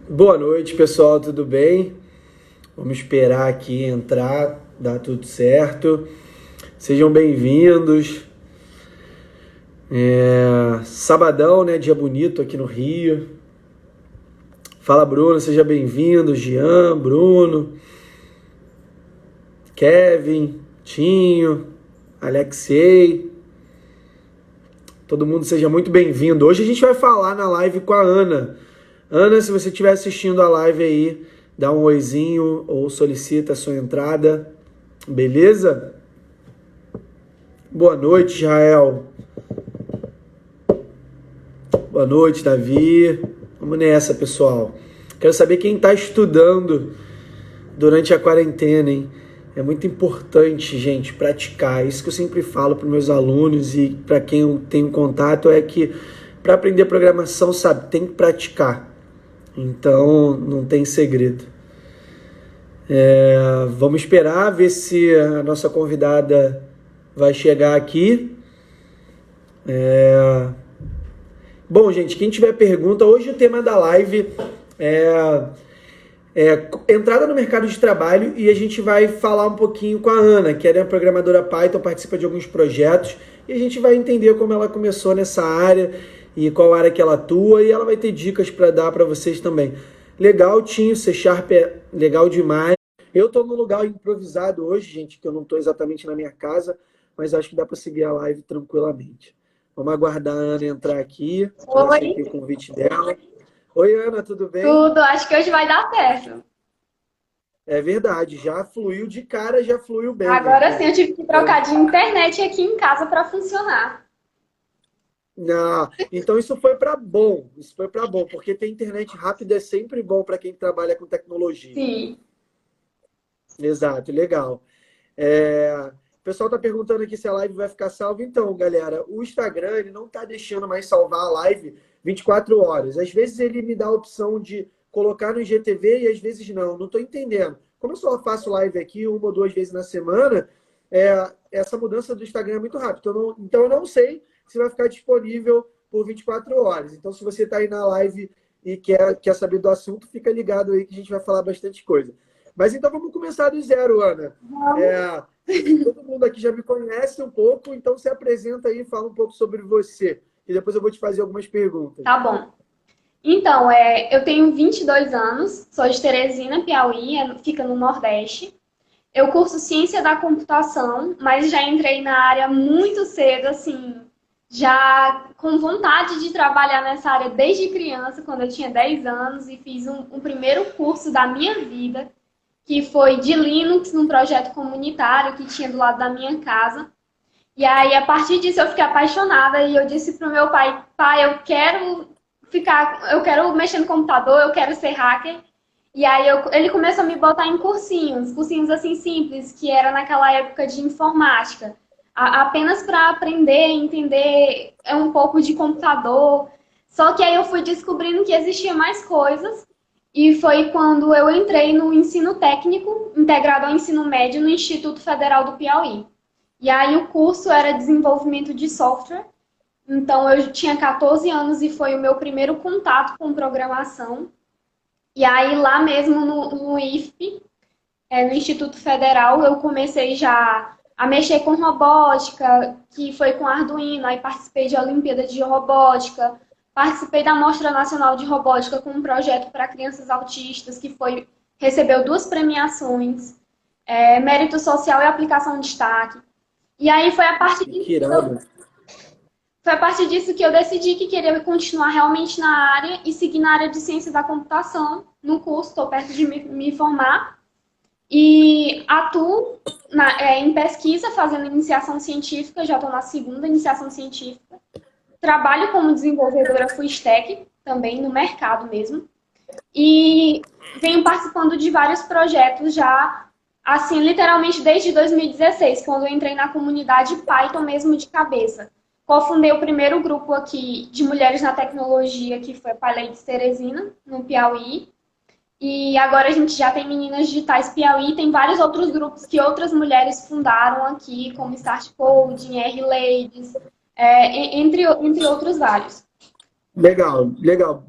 Boa noite, pessoal, tudo bem? Vamos esperar aqui entrar, dar tudo certo. Sejam bem-vindos. Sabadão, né? Dia bonito aqui no Rio. Fala, Bruno, seja bem-vindo. Jean, Bruno, Kevin, Tinho, Alexei. Todo mundo seja muito bem-vindo. Hoje a gente vai falar na live com a Ana. Ana, se você estiver assistindo a live aí, dá um oizinho ou solicita a sua entrada. Beleza? Boa noite, Israel. Boa noite, Davi. Vamos nessa, pessoal. Quero saber quem está estudando durante a quarentena, hein? É muito importante, gente, praticar. Isso que eu sempre falo para os meus alunos e para quem eu tenho contato é que para aprender programação, sabe, tem que praticar. Então, não tem segredo. Vamos esperar ver se a nossa convidada vai chegar aqui. Bom, gente, quem tiver pergunta, hoje o tema da live é entrada no mercado de trabalho e a gente vai falar um pouquinho com a Ana, que é programadora Python, participa de alguns projetos e a gente vai entender como ela começou nessa área e qual área que ela atua e ela vai ter dicas para dar para vocês também. Legal, Tinho, C# é legal demais. Eu estou num lugar improvisado hoje, gente, que eu não estou exatamente na minha casa, mas acho que dá para seguir a live tranquilamente. Vamos aguardar a Ana entrar aqui. Já Oi, aceitei o convite dela. Oi, Ana, tudo bem? tudo. Acho que hoje vai dar certo. É verdade, já fluiu de cara, já fluiu bem Agora sim, aqui. eu tive que É, trocar de internet aqui em casa para funcionar. não, então isso foi para bom, isso foi para bom, porque ter internet rápida é sempre bom para quem trabalha com tecnologia. Sim. Exato, legal. O pessoal está perguntando aqui se a live vai ficar salva. Então, galera, o Instagram ele não está deixando mais salvar a live 24 horas. Às vezes ele me dá a opção de colocar no IGTV e às vezes não. Não estou entendendo. Como eu só faço live aqui uma ou duas vezes na semana, essa mudança do Instagram é muito rápida. Então eu não sei se vai ficar disponível por 24 horas. Então, se você está aí na live e quer saber do assunto, fica ligado aí que a gente vai falar bastante coisa. Mas então vamos começar do zero, Ana. Vamos. É, Todo mundo aqui já me conhece um pouco, então se apresenta aí e fala um pouco sobre você. E depois eu vou te fazer algumas perguntas. Tá bom. Então, eu tenho 22 anos, sou de Teresina, Piauí, fica no Nordeste. Eu curso Ciência da Computação, mas já entrei na área muito cedo, assim, já com vontade de trabalhar nessa área desde criança, quando eu tinha 10 anos, e fiz um primeiro curso da minha vida, que foi de Linux, num projeto comunitário que tinha do lado da minha casa. E aí, a partir disso, eu fiquei apaixonada e eu disse pro meu pai, pai, eu quero mexer no computador, eu quero ser hacker. E aí ele começou a me botar em cursinhos assim simples, que era naquela época de informática, apenas para aprender, entender um pouco de computador. Só que aí eu fui descobrindo que existia mais coisas e foi quando eu entrei no ensino técnico, integrado ao ensino médio, no Instituto Federal do Piauí. E aí o curso era desenvolvimento de software. Então eu tinha 14 anos e foi o meu primeiro contato com programação. E aí lá mesmo no IFP, no Instituto Federal, eu comecei já a mexer com robótica, que foi com Arduino, aí participei de Olimpíada de Robótica, participei da Mostra Nacional de Robótica com um projeto para crianças autistas, recebeu 2 premiações, Mérito Social e Aplicação de Destaque. E aí Que irado. foi a partir disso que eu decidi que queria continuar realmente na área e seguir na área de ciência da computação, no curso, estou perto de me formar. E atuo em pesquisa, fazendo iniciação científica, já estou na segunda iniciação científica. Trabalho como desenvolvedora full stack, também no mercado mesmo. E venho participando de vários projetos já, assim, literalmente desde 2016, quando eu entrei na comunidade Python mesmo de cabeça. Cofundei o primeiro grupo aqui de mulheres na tecnologia, que foi a Paletes Teresina, no Piauí. E agora a gente já tem Meninas Digitais Piauí, tem vários outros grupos que outras mulheres fundaram aqui, como Start Coding, R-Ladies, entre outros vários. Legal, legal.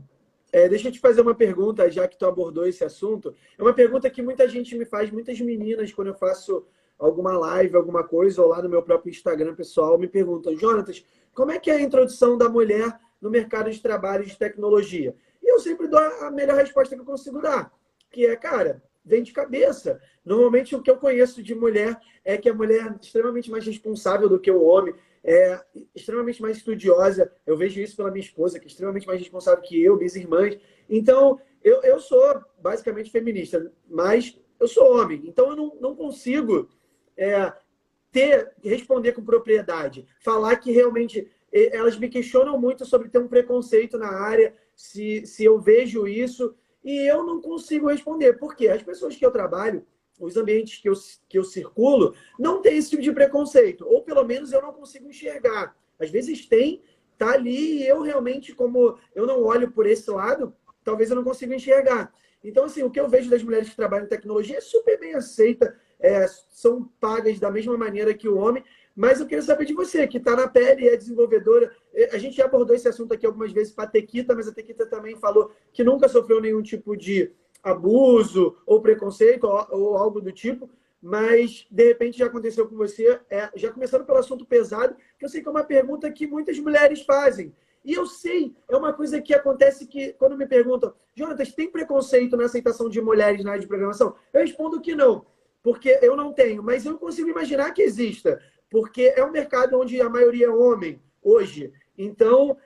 Deixa eu te fazer uma pergunta, já que tu abordou esse assunto. É uma pergunta que muita gente me faz, muitas meninas, quando eu faço alguma live, alguma coisa, ou lá no meu próprio Instagram pessoal, me perguntam, Jonatas, como é que é a introdução da mulher no mercado de trabalho de tecnologia? E eu sempre dou a melhor resposta que eu consigo dar, que é, cara, vem de cabeça. Normalmente, o que eu conheço de mulher é que a mulher é extremamente mais responsável do que o homem, é extremamente mais estudiosa. Eu vejo isso pela minha esposa, que é extremamente mais responsável que eu, minhas irmãs. Então, eu sou basicamente feminista, mas eu sou homem. Então, eu não consigo responder com propriedade. Falar que realmente elas me questionam muito sobre ter um preconceito na área, se eu vejo isso, e eu não consigo responder. Por quê? As pessoas que eu trabalho, os ambientes que eu circulo, não tem esse tipo de preconceito. Ou pelo menos eu não consigo enxergar. Às vezes tem, tá ali, e eu realmente, como eu não olho por esse lado, talvez eu não consiga enxergar. Então, assim, o que eu vejo das mulheres que trabalham em tecnologia é super bem aceita, são pagas da mesma maneira que o homem, mas eu queria saber de você, que está na pele e é desenvolvedora. A gente já abordou esse assunto aqui algumas vezes para a Tequita, mas a Tequita também falou que nunca sofreu nenhum tipo de abuso ou preconceito ou algo do tipo, mas de repente já aconteceu com você, já começando pelo assunto pesado, que eu sei que é uma pergunta que muitas mulheres fazem. E eu sei, é uma coisa que acontece que, quando me perguntam, Jonatas, tem preconceito na aceitação de mulheres na área de programação? Eu respondo que não, porque eu não tenho, mas eu consigo imaginar que exista, porque é um mercado onde a maioria é homem hoje. Então,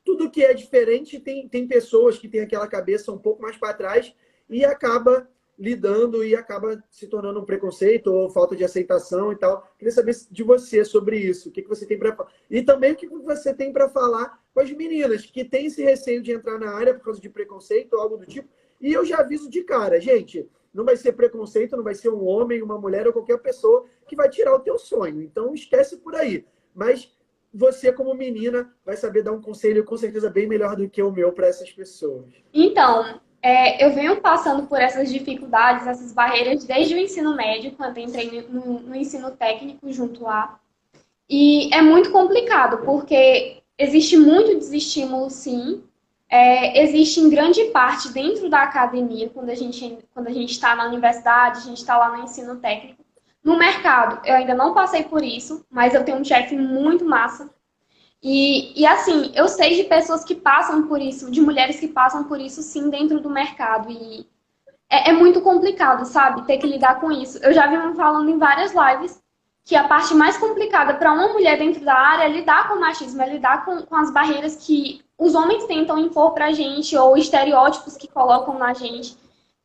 tudo que é diferente tem pessoas que têm aquela cabeça um pouco mais para trás e acaba lidando e acaba se tornando um preconceito ou falta de aceitação e tal. Queria saber de você sobre isso. O que você tem para falar? E também o que você tem para falar com as meninas que têm esse receio de entrar na área por causa de preconceito ou algo do tipo. E eu já aviso de cara, gente, não vai ser preconceito, não vai ser um homem, uma mulher ou qualquer pessoa que vai tirar o teu sonho. Então, esquece por aí. Mas você, como menina, vai saber dar um conselho, com certeza, bem melhor do que o meu para essas pessoas. Então, eu venho passando por essas dificuldades, essas barreiras desde o ensino médio, quando eu entrei no ensino técnico junto lá. E é muito complicado, porque existe muito desestímulo, sim. Existe em grande parte dentro da academia, quando a gente está na universidade, a gente está lá no ensino técnico. No mercado, eu ainda não passei por isso, mas eu tenho um chefe muito massa. E assim, eu sei de pessoas que passam por isso, de mulheres que passam por isso, sim, dentro do mercado. E é muito complicado, sabe? Ter que lidar com isso. Eu já vi falando em várias lives que a parte mais complicada para uma mulher dentro da área é lidar com o machismo, é lidar com as barreiras que os homens tentam impor pra gente, ou estereótipos que colocam na gente.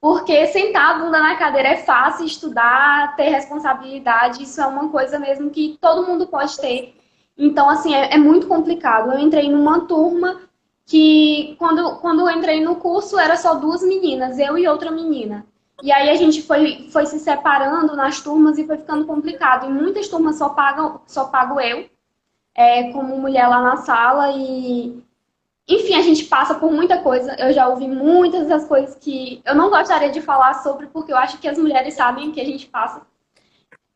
Porque sentar a bunda na cadeira é fácil, estudar, ter responsabilidade, isso é uma coisa mesmo que todo mundo pode ter. Então, assim, é muito complicado. Eu entrei numa turma que, quando eu entrei no curso, era só duas meninas, eu e outra menina. E aí a gente foi se separando nas turmas e foi ficando complicado. Em muitas turmas só pago eu, como mulher lá na sala. E, enfim, a gente passa por muita coisa. Eu já ouvi muitas das coisas que eu não gostaria de falar sobre, porque eu acho que as mulheres sabem o que a gente passa.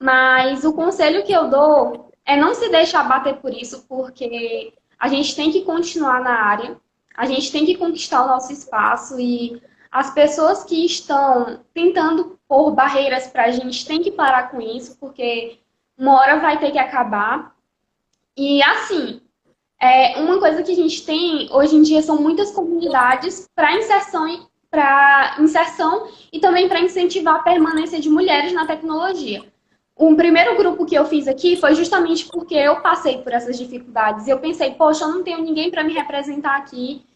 Mas o conselho que eu dou é não se deixar bater por isso, porque a gente tem que continuar na área, a gente tem que conquistar o nosso espaço e as pessoas que estão tentando pôr barreiras para a gente têm que parar com isso, porque uma hora vai ter que acabar. E assim, uma coisa que a gente tem hoje em dia são muitas comunidades para inserção e também para incentivar a permanência de mulheres na tecnologia. O primeiro grupo que eu fiz aqui foi justamente porque eu passei por essas dificuldades. Eu pensei, poxa, eu não tenho ninguém para me representar aqui,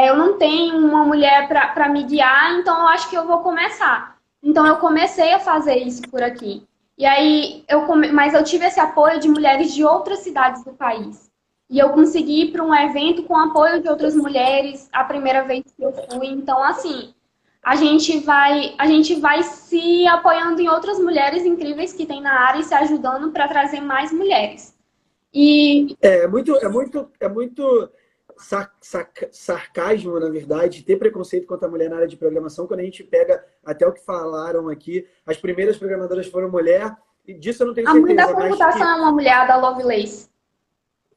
eu não tenho uma mulher para me guiar, então eu acho que eu vou começar. Então eu comecei a fazer isso por aqui. E aí, mas eu tive esse apoio de mulheres de outras cidades do país. E eu consegui ir para um evento com apoio de outras mulheres, a primeira vez que eu fui. Então, assim, a gente vai se apoiando em outras mulheres incríveis que tem na área e se ajudando para trazer mais mulheres. E É muito sarcasmo, na verdade, ter preconceito contra a mulher na área de programação, quando a gente pega até o que falaram aqui, as primeiras programadoras foram mulher, e disso eu não tenho a mãe da certeza, mas computação é uma mulher, a da Lovelace.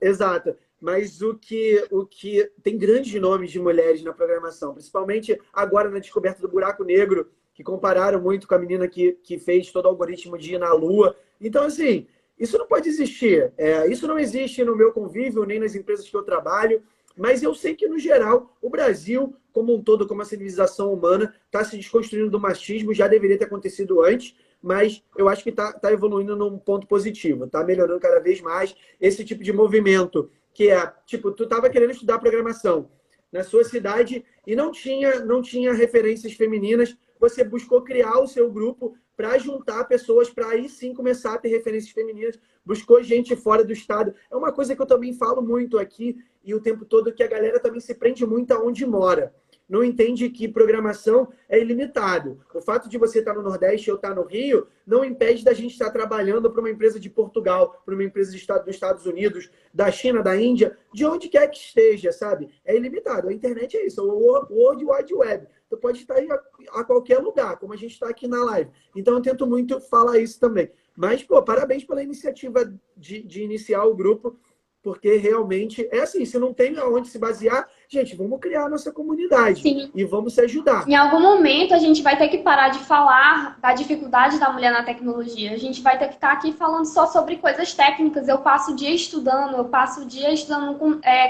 exato. mas o que tem grandes nomes de mulheres na programação, principalmente agora na descoberta do buraco negro, que compararam muito com a menina que fez todo o algoritmo de ir na Lua. Então, assim, isso não pode existir. Isso não existe no meu convívio, nem nas empresas que eu trabalho, mas eu sei que, no geral, o Brasil, como um todo, como a civilização humana, está se desconstruindo do machismo, já deveria ter acontecido antes, mas eu acho que está evoluindo num ponto positivo, está melhorando cada vez mais esse tipo de movimento, que é, tipo, tu estava querendo estudar programação na sua cidade e não tinha referências femininas, você buscou criar o seu grupo para juntar pessoas, para aí sim começar a ter referências femininas, buscou gente fora do estado. É uma coisa que eu também falo muito aqui e o tempo todo, que a galera também se prende muito aonde mora. Não entende que programação é ilimitado. O fato de você estar no Nordeste ou estar no Rio não impede da gente estar trabalhando para uma empresa de Portugal, para uma empresa dos Estados Unidos, da China, da Índia, de onde quer que esteja, sabe? É ilimitado. A internet é isso, o World Wide Web. Tu pode estar aí a qualquer lugar, como a gente está aqui na live. Então, eu tento muito falar isso também. Mas, pô, parabéns pela iniciativa de iniciar o grupo, porque realmente é assim, se não tem aonde se basear, gente, vamos criar a nossa comunidade. Sim. E vamos se ajudar. Em algum momento a gente vai ter que parar de falar da dificuldade da mulher na tecnologia. A gente vai ter que estar aqui falando só sobre coisas técnicas. Eu passo o dia estudando,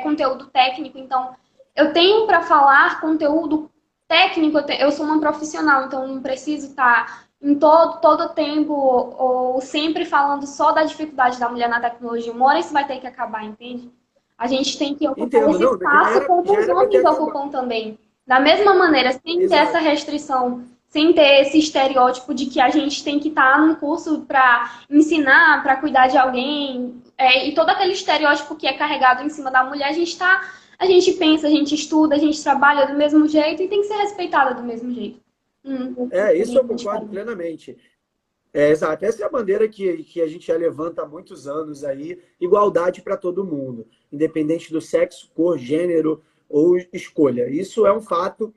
conteúdo técnico. Então, eu tenho para falar conteúdo técnico. Eu sou uma profissional, então não preciso estar em todo tempo ou sempre falando só da dificuldade da mulher na tecnologia. Uma hora isso vai ter que acabar, entende? A gente tem que ocupar esse espaço como os homens ocupam também. Da mesma maneira, sem ter essa restrição, sem ter esse estereótipo de que a gente tem que estar num curso para ensinar, para cuidar de alguém, e todo aquele estereótipo que é carregado em cima da mulher, a gente pensa, a gente estuda, a gente trabalha do mesmo jeito e tem que ser respeitada do mesmo jeito. Isso eu concordo plenamente. Exato. Essa é a bandeira que a gente já levanta há muitos anos aí, igualdade para todo mundo, independente do sexo, cor, gênero ou escolha. Isso é um fato,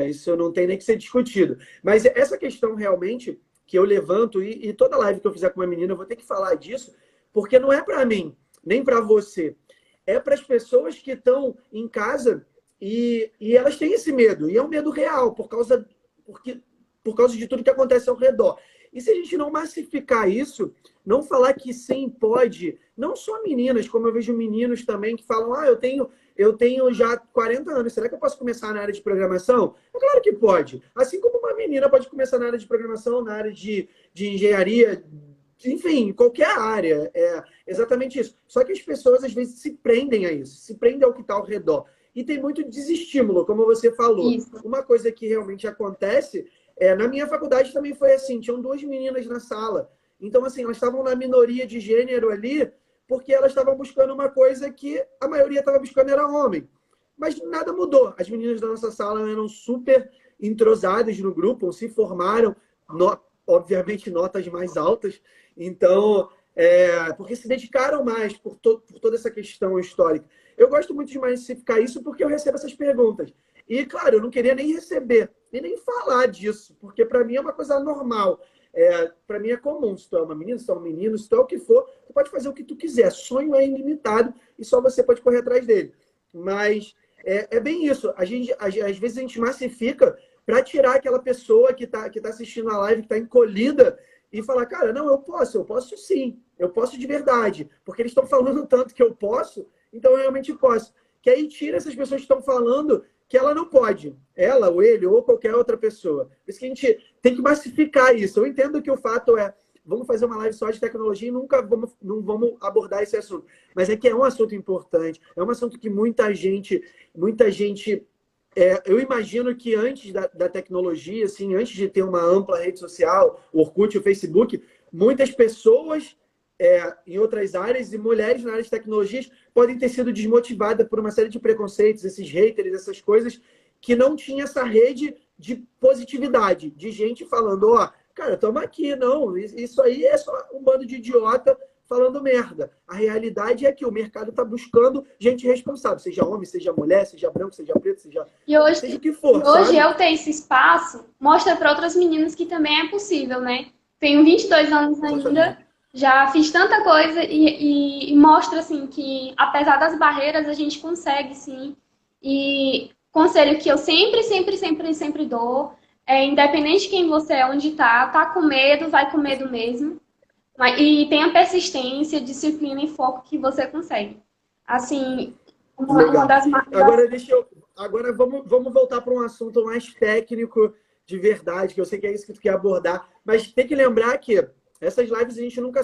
isso não tem nem que ser discutido. Mas essa questão realmente que eu levanto, e toda live que eu fizer com uma menina, eu vou ter que falar disso, porque não é para mim, nem para você. É para as pessoas que estão em casa e elas têm esse medo, e é um medo real, por causa de tudo que acontece ao redor. E se a gente não massificar isso, não falar que sim, pode, não só meninas, como eu vejo meninos também que falam, eu tenho já 40 anos, será que eu posso começar na área de programação? É claro que pode. Assim como uma menina pode começar na área de programação, na área de engenharia, enfim, qualquer área. É exatamente isso. Só que as pessoas, às vezes, se prendem a isso, se prendem ao que está ao redor. E tem muito desestímulo, como você falou. Isso. Uma coisa que realmente acontece... na minha faculdade também foi assim, tinham 2 meninas na sala. Então, assim, elas estavam na minoria de gênero ali, porque elas estavam buscando uma coisa que a maioria estava buscando, era homem. Mas nada mudou. As meninas da nossa sala eram super entrosadas no grupo, se formaram, obviamente, notas mais altas. Então, porque se dedicaram mais por toda essa questão histórica. Eu gosto muito de massificar isso porque eu recebo essas perguntas. E, claro, eu não queria nem receber, e nem falar disso, porque para mim é uma coisa normal. Para mim é comum. Se tu é uma menina, se tu é um menino, se tu é o que for, tu pode fazer o que tu quiser. Sonho é ilimitado e só você pode correr atrás dele. Mas é bem isso. Às vezes a gente massifica para tirar aquela pessoa que tá assistindo a live, que está encolhida, e falar, cara, não, eu posso sim, eu posso de verdade. Porque eles estão falando tanto que eu posso, então eu realmente posso. Que aí tira essas pessoas que estão falando que ela não pode. Ela, ou ele, ou qualquer outra pessoa. Por isso que a gente tem que massificar isso. Eu entendo que o fato vamos fazer uma live só de tecnologia e não vamos abordar esse assunto. Mas é que é um assunto importante. É um assunto que muita gente... eu imagino que antes da tecnologia, assim, antes de ter uma ampla rede social, o Orkut, o Facebook, muitas pessoas... em outras áreas, e mulheres na área de tecnologias podem ter sido desmotivadas por uma série de preconceitos, esses haters, essas coisas, que não tinha essa rede de positividade, de gente falando, cara, tamo aqui, não, isso aí é só um bando de idiota falando merda. A realidade é que o mercado está buscando gente responsável, seja homem, seja mulher, seja branco, seja preto, seja o que for. Hoje eu ter esse espaço mostra para outras meninas que também é possível, né? Tenho 22 anos ainda, Já fiz tanta coisa e mostra, assim, que apesar das barreiras, a gente consegue, sim. E conselho que eu sempre, sempre, sempre, sempre dou é, independente de quem você é, onde tá com medo, vai com medo mesmo. E tenha persistência, disciplina e foco que você consegue. Assim, uma Legal. das... Agora, agora vamos voltar para um assunto mais técnico de verdade, que eu sei que é isso que tu quer abordar, mas tem que lembrar que essas lives a gente nunca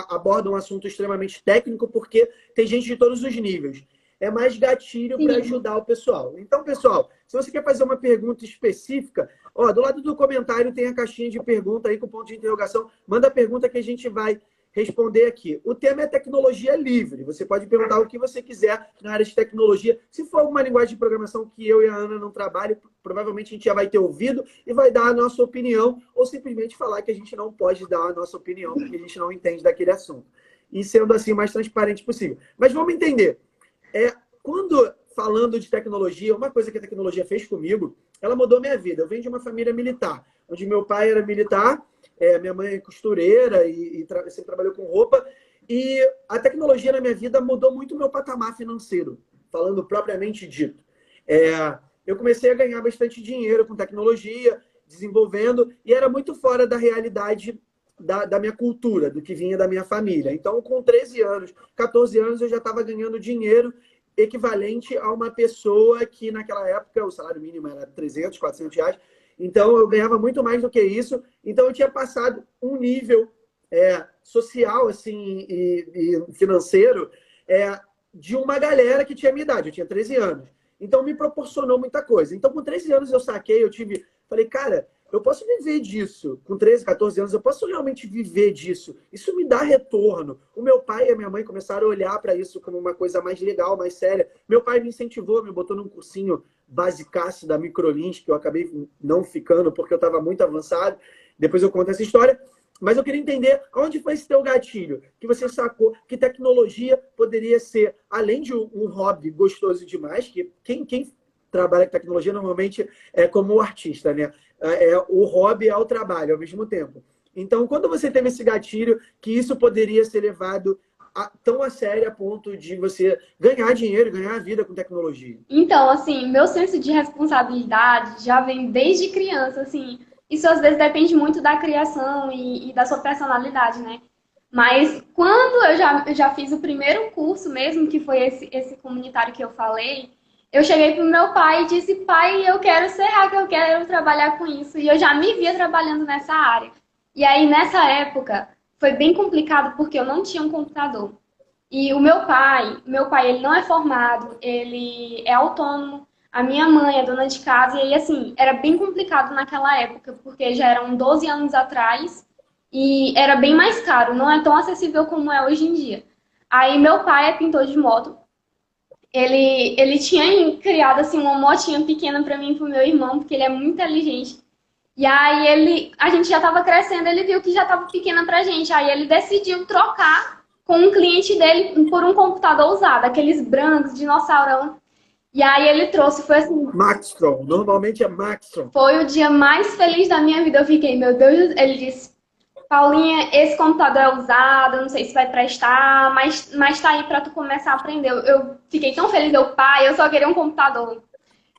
aborda um assunto extremamente técnico, porque tem gente de todos os níveis. É mais gatilho para Sim. ajudar o pessoal. Então, pessoal, se você quer fazer uma pergunta específica, ó, do lado do comentário tem a caixinha de pergunta aí com ponto de interrogação. Manda a pergunta que a gente vai responder aqui. O tema é tecnologia livre. Você pode perguntar o que você quiser na área de tecnologia. Se for alguma linguagem de programação que eu e a Ana não trabalhem, provavelmente a gente já vai ter ouvido e vai dar a nossa opinião, ou simplesmente falar que a gente não pode dar a nossa opinião porque a gente não entende daquele assunto. E sendo assim o mais transparente possível. Mas vamos entender. Quando falando de tecnologia, uma coisa que a tecnologia fez comigo, ela mudou minha vida. Eu venho de uma família militar, onde meu pai era militar, minha mãe é costureira e sempre trabalhou com roupa. E a tecnologia na minha vida mudou muito o meu patamar financeiro, falando propriamente dito. Eu comecei a ganhar bastante dinheiro com tecnologia, desenvolvendo, e era muito fora da realidade da minha cultura, do que vinha da minha família. Então, com 13 anos, 14 anos, eu já estava ganhando dinheiro equivalente a uma pessoa que, naquela época, o salário mínimo era 300, 400 reais. Então, eu ganhava muito mais do que isso. Então, eu tinha passado um nível social assim, e financeiro de uma galera que tinha a minha idade. Eu tinha 13 anos. Então, me proporcionou muita coisa. Então, com 13 anos, eu saquei, falei, cara, eu posso viver disso. Com 13, 14 anos, eu posso realmente viver disso. Isso me dá retorno. O meu pai e a minha mãe começaram a olhar para isso como uma coisa mais legal, mais séria. Meu pai me incentivou, me botou num cursinho basicaço da Microlins, que eu acabei não ficando porque eu estava muito avançado. Depois eu conto essa história. Mas eu queria entender onde foi esse teu gatilho, que você sacou que tecnologia poderia ser, além de um hobby gostoso demais, que quem trabalha com tecnologia normalmente é como o artista, né? O hobby é o trabalho ao mesmo tempo. Então, quando você teve esse gatilho, que isso poderia ser levado tão a sério a ponto de você ganhar dinheiro, ganhar a vida com tecnologia? Então, assim, meu senso de responsabilidade já vem desde criança, assim. Isso às vezes depende muito da criação e da sua personalidade, né? Mas quando eu já fiz o primeiro curso mesmo, que foi esse comunitário que eu falei, eu cheguei pro meu pai e disse, pai, eu quero ser hacker, eu quero trabalhar com isso. E eu já me via trabalhando nessa área. E aí, nessa época, foi bem complicado porque eu não tinha um computador. E o meu pai, ele não é formado, ele é autônomo. A minha mãe é dona de casa, e aí, assim, era bem complicado naquela época, porque já eram 12 anos atrás e era bem mais caro, não é tão acessível como é hoje em dia. Aí, meu pai é pintor de moto, ele tinha criado, assim, uma motinha pequena para mim e pro meu irmão, porque ele é muito inteligente. E aí, a gente já estava crescendo, ele viu que já estava pequena pra gente, aí ele decidiu trocar com um cliente dele por um computador usado, aqueles brancos, dinossaurão. E aí ele trouxe, foi assim, Maxtron, normalmente é Maxtron. foi o dia mais feliz da minha vida. Eu fiquei, meu Deus, ele disse, Paulinha, esse computador é usado, eu não sei se vai prestar, mas tá aí pra tu começar a aprender. Eu fiquei tão feliz, pai, eu só queria um computador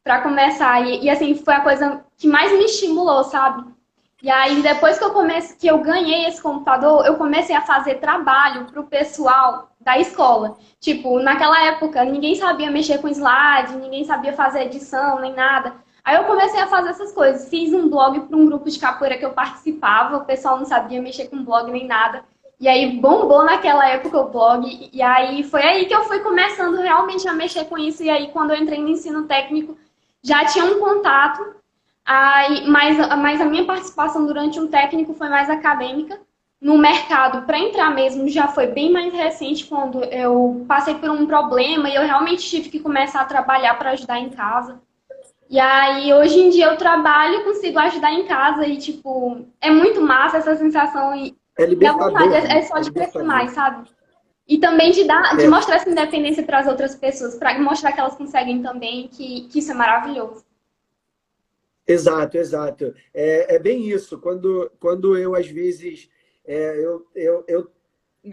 pra começar. E assim, foi a coisa que mais me estimulou, sabe? E aí, depois que eu ganhei esse computador, eu comecei a fazer trabalho pro pessoal da escola. Tipo, naquela época, ninguém sabia mexer com slide, ninguém sabia fazer edição, nem nada. Aí eu comecei a fazer essas coisas. Fiz um blog para um grupo de capoeira que eu participava, o pessoal não sabia mexer com blog nem nada. E aí bombou naquela época o blog. E aí foi aí que eu fui começando realmente a mexer com isso. E aí, quando eu entrei no ensino técnico, já tinha um contato. Mas a minha participação durante um técnico foi mais acadêmica. No mercado, para entrar mesmo, já foi bem mais recente, quando eu passei por um problema e eu realmente tive que começar a trabalhar para ajudar em casa. E aí, hoje em dia, eu trabalho e consigo ajudar em casa e, tipo, é muito massa essa sensação e a vontade Libertador, né? é só É de crescer libertador. mais, sabe? E também de É, mostrar essa independência para as outras pessoas, para mostrar que elas conseguem também, que isso é maravilhoso. exato, exato. É bem isso. Quando eu, às vezes, Eu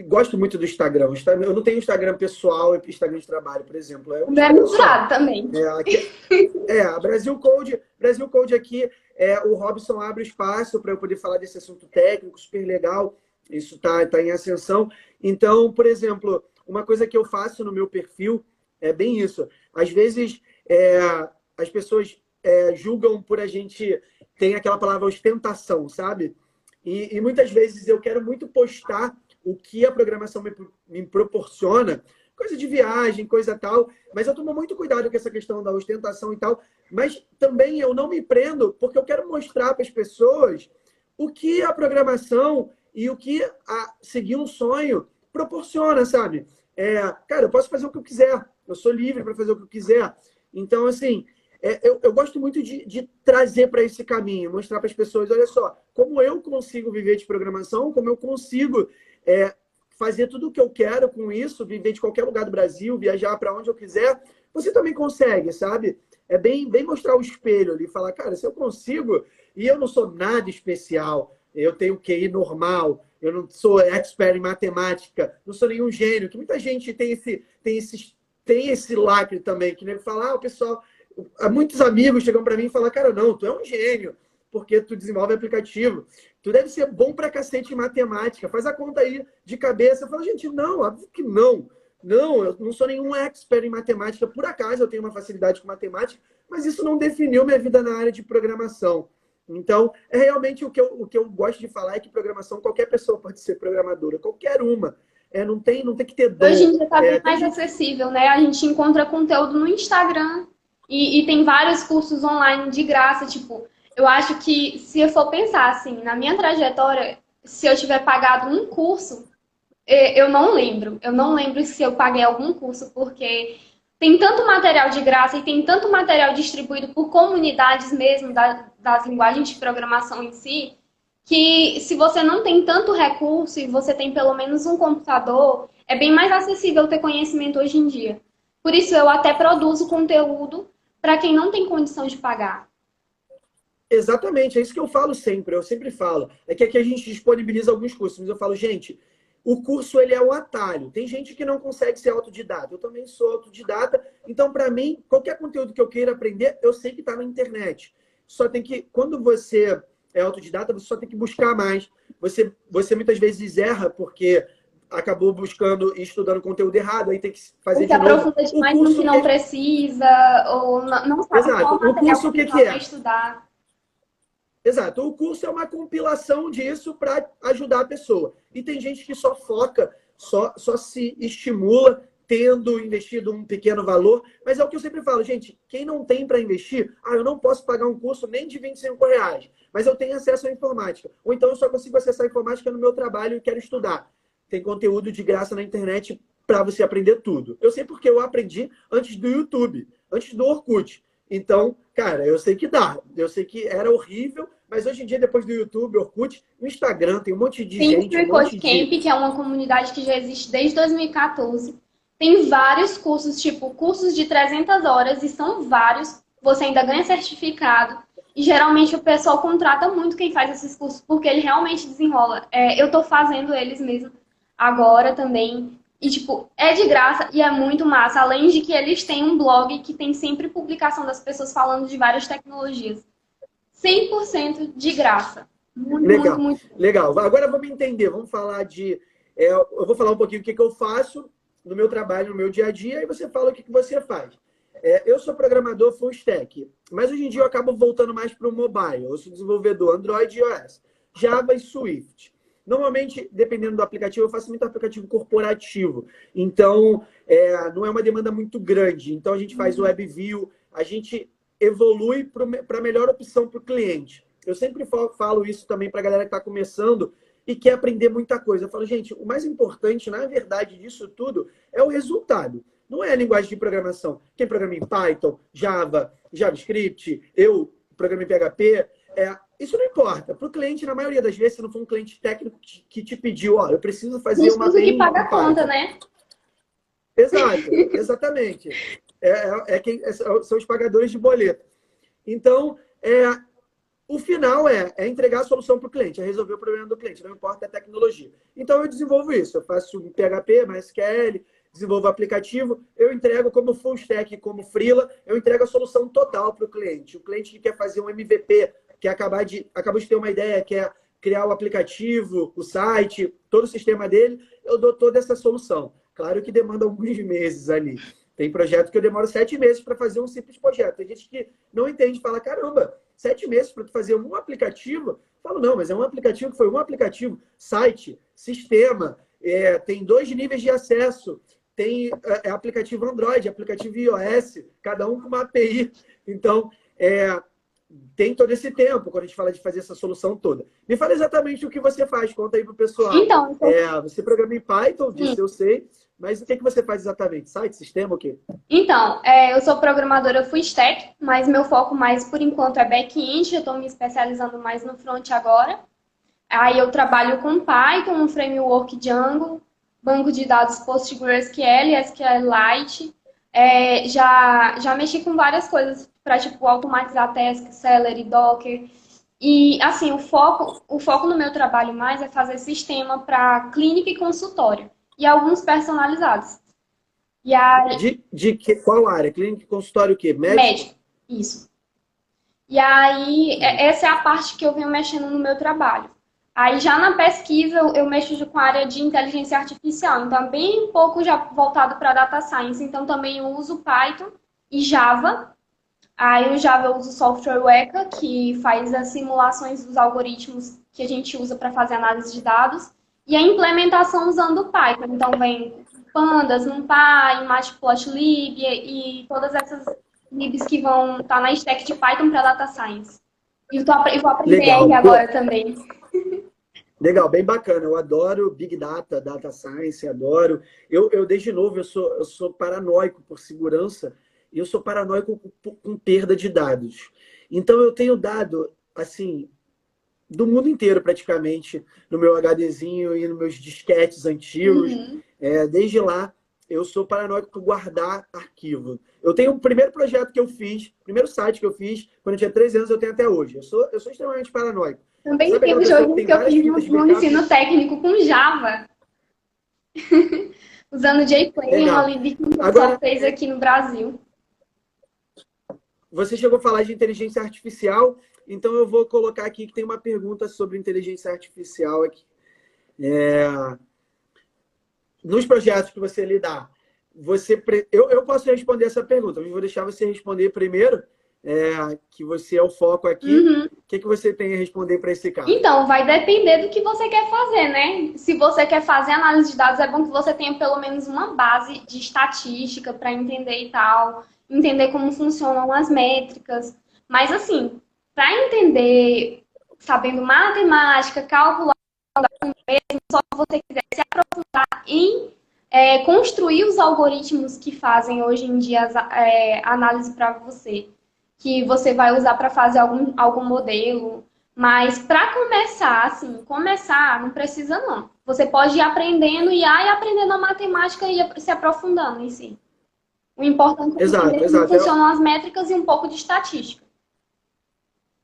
gosto muito do Instagram. Eu não tenho Instagram pessoal e Instagram de trabalho, por exemplo. É um O meu é Instagram só. misturado também. A Brasil Code aqui, o Robson abre o espaço para eu poder falar desse assunto técnico, super legal. Isso tá em ascensão. Então, por exemplo, uma coisa que eu faço no meu perfil é bem isso. Às vezes, as pessoas julgam por a gente... Tem aquela palavra ostentação, sabe? E muitas vezes eu quero muito postar o que a programação me proporciona, coisa de viagem, coisa tal, mas eu tomo muito cuidado com essa questão da ostentação e tal, mas também eu não me prendo, porque eu quero mostrar para as pessoas o que a programação e o que seguir um sonho proporciona, sabe? Cara, eu posso fazer o que eu quiser, eu sou livre para fazer o que eu quiser. Então, assim, eu gosto muito de trazer para esse caminho, mostrar para as pessoas, olha só, como eu consigo viver de programação, como eu consigo fazer tudo o que eu quero com isso, viver de qualquer lugar do Brasil, viajar para onde eu quiser, você também consegue, sabe? É bem mostrar o espelho ali, falar, cara, se eu consigo, e eu não sou nada especial, eu tenho QI normal, eu não sou expert em matemática, não sou nenhum gênio, que muita gente tem esse lacre também, que nem falar, o pessoal, muitos amigos chegam para mim e falam, cara, não, tu é um gênio, porque tu desenvolve aplicativo. Tu deve ser bom pra cacete em matemática. Faz a conta aí de cabeça. Eu falo, gente, não, óbvio que não. Não, eu não sou nenhum expert em matemática. Por acaso eu tenho uma facilidade com matemática, mas isso não definiu minha vida na área de programação. Então, realmente o que eu gosto de falar é que programação, qualquer pessoa pode ser programadora, qualquer uma. Não tem que ter dom. Hoje em dia está bem mais acessível, né? A gente encontra conteúdo no Instagram e tem vários cursos online de graça, tipo... Eu acho que, se eu for pensar assim, na minha trajetória, se eu tiver pagado um curso, eu não lembro. Eu não lembro se eu paguei algum curso, porque tem tanto material de graça e tem tanto material distribuído por comunidades mesmo das linguagens de programação em si, que se você não tem tanto recurso e você tem pelo menos um computador, é bem mais acessível ter conhecimento hoje em dia. Por isso, eu até produzo conteúdo para quem não tem condição de pagar. Exatamente, é isso que eu falo sempre, eu sempre falo. É que aqui a gente disponibiliza alguns cursos, mas eu falo, gente, o curso ele é um atalho. Tem gente que não consegue ser autodidata, eu também sou autodidata, então para mim, qualquer conteúdo que eu queira aprender, eu sei que está na internet. Só tem que, quando você é autodidata, você só tem que buscar mais. Você muitas vezes erra porque acabou buscando e estudando conteúdo errado, aí tem que fazer porque de novo. aprofunda demais no que não precisa, ou não sabe Exato. qual O curso material o que para é? estudar. Exato. O curso é uma compilação disso para ajudar a pessoa. E tem gente que só foca, só se estimula tendo investido um pequeno valor. Mas é o que eu sempre falo, gente, quem não tem para investir, eu não posso pagar um curso nem de R$ 25, mas eu tenho acesso à informática. Ou então eu só consigo acessar a informática no meu trabalho e quero estudar. Tem conteúdo de graça na internet para você aprender tudo. Eu sei porque eu aprendi antes do YouTube, antes do Orkut. Então, cara, eu sei que dá. Eu sei que era horrível, mas hoje em dia, depois do YouTube, Orkut, no Instagram, tem um monte de gente. Tem o Code Camp, que é uma comunidade que já existe desde 2014. Tem vários cursos, tipo, cursos de 300 horas, e são vários. Você ainda ganha certificado. E geralmente o pessoal contrata muito quem faz esses cursos, porque ele realmente desenrola. Eu tô fazendo eles mesmo agora também. E, tipo, é de graça e é muito massa. Além de que eles têm um blog que tem sempre publicação das pessoas falando de várias tecnologias. 100% de graça. Muito, legal, muito, muito. legal. Agora vamos entender. Vamos falar de... eu vou falar um pouquinho o que eu faço no meu trabalho, no meu dia a dia, e você fala o que você faz. Eu sou programador full stack, mas hoje em dia eu acabo voltando mais para o mobile. Eu sou desenvolvedor Android e iOS, Java e Swift. Normalmente, dependendo do aplicativo, eu faço muito aplicativo corporativo. Então, não é uma demanda muito grande. Então, a gente faz web view, a gente evolui para a melhor opção para o cliente. Eu sempre falo isso também para a galera que está começando e quer aprender muita coisa. Eu falo, gente, o mais importante, na verdade, disso tudo é o resultado. Não é a linguagem de programação. Quem programa em Python, Java, JavaScript, eu programo em PHP, isso não importa. Para o cliente, na maioria das vezes, se não for um cliente técnico que te pediu, eu preciso fazer uma BIM que paga a conta, né? Exato, exatamente. São os pagadores de boleto. Então, o final é entregar a solução para o cliente, é resolver o problema do cliente, não importa a tecnologia. Então, eu desenvolvo isso. Eu faço PHP, MySQL, desenvolvo aplicativo, eu entrego como full stack, como freela, eu entrego a solução total para o cliente. O cliente que quer fazer um MVP, que acabou de ter uma ideia, quer criar o aplicativo, o site, todo o sistema dele, eu dou toda essa solução. Claro que demanda alguns meses ali. Tem projeto que eu demoro 7 meses para fazer um simples projeto. Tem gente que não entende, fala, caramba, 7 meses para fazer um aplicativo? Eu falo, não, mas é um aplicativo que foi um aplicativo, site, sistema, tem 2 níveis de acesso, tem aplicativo Android, aplicativo iOS, cada um com uma API. Então, tem todo esse tempo quando a gente fala de fazer essa solução toda. Me fala exatamente o que você faz, conta aí para o pessoal. Então, você programa em Python, disso eu sei, mas o que você faz exatamente? Site, sistema, o quê? Então, eu sou programadora full stack, mas meu foco mais, por enquanto, é back-end. Eu estou me especializando mais no front agora. Aí eu trabalho com Python, um framework Django, banco de dados PostgreSQL, SQLite. Já mexi com várias coisas para, tipo, automatizar task, Celery, Docker. E, assim, o foco no meu trabalho mais é fazer sistema para clínica e consultório. E alguns personalizados. E aí, Qual área? Clínica, consultório, o quê? médico, isso. E aí, essa é a parte que eu venho mexendo no meu trabalho. Aí, já na pesquisa, eu mexo com a área de inteligência artificial. Então, bem pouco já voltado para data science. Então, também eu uso Python e Java. Aí, no Java, eu uso o software Weka, que faz as simulações dos algoritmos que a gente usa para fazer análise de dados. E a implementação usando o Python. Então, vem Pandas, NumPy, Matplotlib e todas essas libs que vão estar na stack de Python para Data Science. E eu vou aprender Legal. R agora também. Legal, bem bacana. Eu adoro Big Data, Data Science, adoro. Eu desde novo, eu sou paranoico por segurança e eu sou paranoico com perda de dados. Então, eu tenho dado, assim, do mundo inteiro praticamente, no meu HDzinho e nos meus disquetes antigos. Desde lá, eu sou paranoico por guardar arquivo. Eu tenho o primeiro projeto que eu fiz, o primeiro site que eu fiz, quando eu tinha 13 anos, eu tenho até hoje. Eu sou extremamente paranoico. Também Sabe tem aquela um pessoa jogo tem que eu várias fiz fitas de no backup? ensino técnico com Java. Usando JPlane, uma Legal. lib que o pessoal Agora, fez aqui no Brasil. você chegou a falar de inteligência artificial, então eu vou colocar aqui que tem uma pergunta sobre inteligência artificial aqui. Nos projetos que você lidar, eu posso responder essa pergunta, mas vou deixar você responder primeiro, que você é o foco aqui. O que você tem a responder para esse caso? Então, vai depender do que você quer fazer, né? Se você quer fazer análise de dados, é bom que você tenha pelo menos uma base de estatística para entender e tal, entender como funcionam as métricas. Mas, assim, para entender, sabendo matemática, cálculo, só se você quiser se aprofundar em construir os algoritmos que fazem hoje em dia análise para você, que você vai usar para fazer algum modelo. Mas para começar, assim, não precisa não. Você pode ir aprendendo IA e aprendendo a matemática e se aprofundando em si. O importante é entender como funcionam as métricas e um pouco de estatística.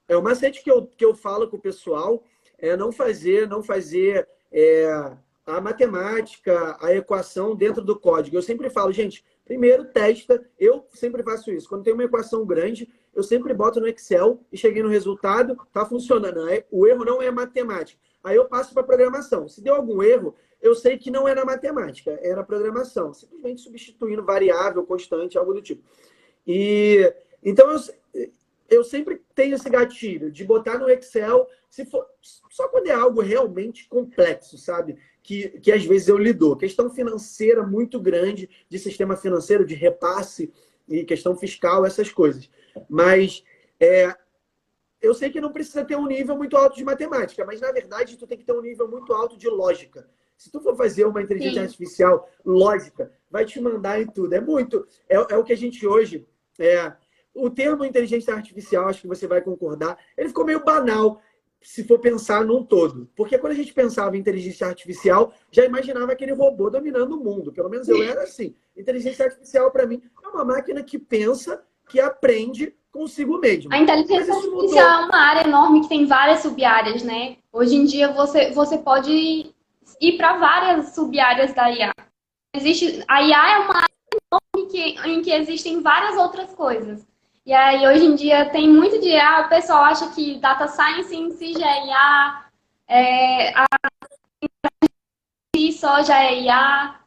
O macete que eu falo com o pessoal é não fazer a matemática, a equação dentro do código. Eu sempre falo, gente, primeiro testa, eu sempre faço isso. Quando tem uma equação grande, eu sempre boto no Excel e cheguei no resultado, tá funcionando. O erro não é matemática. Aí eu passo para programação. Se deu algum erro, eu sei que não é na matemática, é na programação. Simplesmente substituindo variável, constante, algo do tipo. Então, eu sempre tenho esse gatilho de botar no Excel, se for, só quando é algo realmente complexo, sabe? Que às vezes eu lido. Questão financeira muito grande, de sistema financeiro, de repasse e questão fiscal, essas coisas. Mas eu sei que não precisa ter um nível muito alto de matemática, mas na verdade tu tem que ter um nível muito alto de lógica. Se tu for fazer uma inteligência artificial lógica, vai te mandar em tudo. É o que a gente hoje... O termo inteligência artificial, acho que você vai concordar, ele ficou meio banal se for pensar num todo. Porque quando a gente pensava em inteligência artificial, já imaginava aquele robô dominando o mundo. Pelo menos eu era assim. Inteligência artificial, para mim, é uma máquina que pensa, que aprende consigo mesmo. A inteligência artificial é uma área enorme que tem várias sub-áreas, né? Hoje em dia você pode ir para várias sub-áreas da IA. A IA é uma área enorme em que existem várias outras coisas. E aí, hoje em dia, tem muito de IA, o pessoal acha que data science em si já é IA, a si só já é IA,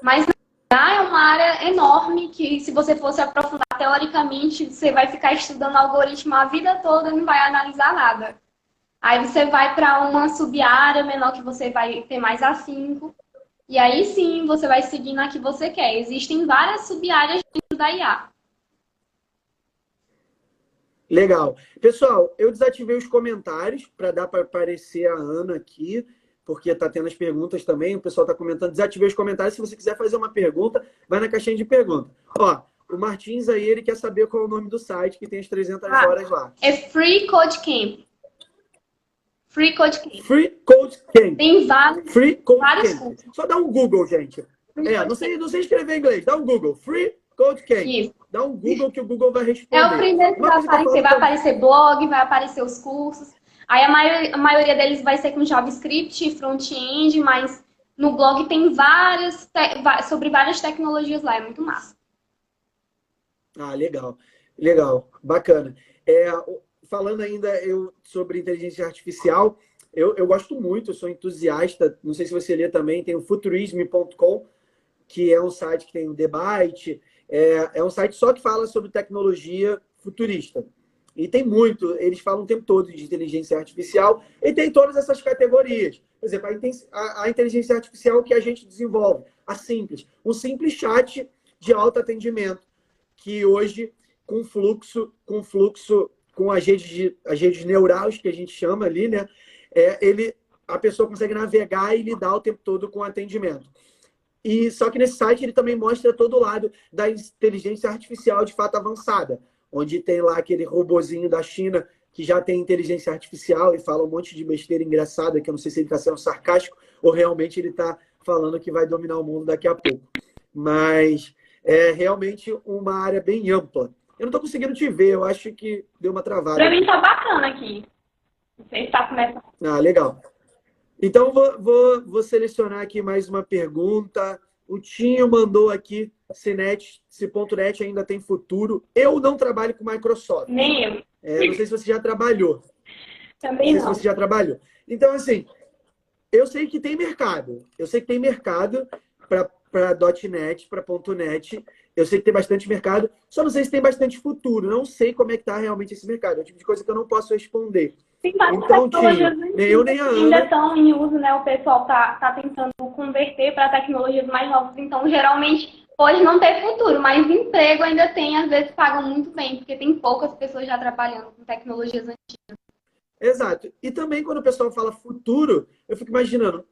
mas IA é uma área enorme que, se você fosse aprofundar teoricamente, você vai ficar estudando algoritmo a vida toda e não vai analisar nada. Aí você vai para uma sub-área menor que você vai ter mais afinco, e aí sim você vai seguir na que você quer. Existem várias sub-áreas dentro da IA. Legal. Pessoal, eu desativei os comentários para dar para aparecer a Ana aqui, porque tá tendo as perguntas também. O pessoal tá comentando. Desativei os comentários. Se você quiser fazer uma pergunta, vai na caixinha de pergunta. Ó, o Martins aí, ele quer saber qual é o nome do site, que tem as 300 horas lá. É Free Code Camp. Free Code Camp. Free Code Camp. Tem vários, Free Code vários Camp. cursos. Só dá um Google, gente. Não sei escrever em inglês. Dá um Google. Free Code Camp. Isso. Dá um Google que o Google vai responder. É o primeiro que vai aparecer. Vai aparecer blog, vai aparecer os cursos. Aí a maioria deles vai ser com JavaScript, front-end, mas no blog tem sobre várias tecnologias lá. É muito massa. Ah, legal. Legal. Bacana. Falando ainda sobre inteligência artificial, eu gosto muito, eu sou entusiasta. Não sei se você lê também, tem o futurisme.com, que é um site que tem um debate. É um site só que fala sobre tecnologia futurista. E tem muito, eles falam o tempo todo de inteligência artificial e tem todas essas categorias. Por exemplo, a inteligência artificial que a gente desenvolve, a simples. Um simples chat de autoatendimento, que hoje, com as redes neurais que a gente chama ali, né? A pessoa consegue navegar e lidar o tempo todo com o atendimento. E só que nesse site ele também mostra todo o lado da inteligência artificial de fato avançada, onde tem lá aquele robozinho da China que já tem inteligência artificial e fala um monte de besteira engraçada, que eu não sei se ele está sendo sarcástico ou realmente ele está falando que vai dominar o mundo daqui a pouco. Mas é realmente uma área bem ampla. Eu não estou conseguindo te ver, eu acho que deu uma travada. Para mim tá bacana aqui. Não sei se tá começando. Ah, legal. Então, vou selecionar aqui mais uma pergunta. O Tinho mandou aqui se .NET ainda tem futuro. Eu não trabalho com Microsoft. Nem eu. Não sei se você já trabalhou. Também não. Sei se você já trabalhou. Então, assim, eu sei que tem mercado. Eu sei que tem mercado para .NET, para .NET. Eu sei que tem bastante mercado. Só não sei se tem bastante futuro. Não sei como é que está realmente esse mercado. É o tipo de coisa que eu não posso responder. Tem várias Então, tecnologias Tinho, nem eu nem a Ana. ainda estão em uso, né? O pessoal tá tentando converter para tecnologias mais novas. Então, geralmente, pode não ter futuro, mas emprego ainda tem, às vezes pagam muito bem, porque tem poucas pessoas já trabalhando com tecnologias antigas. Exato. E também quando o pessoal fala futuro, eu fico imaginando,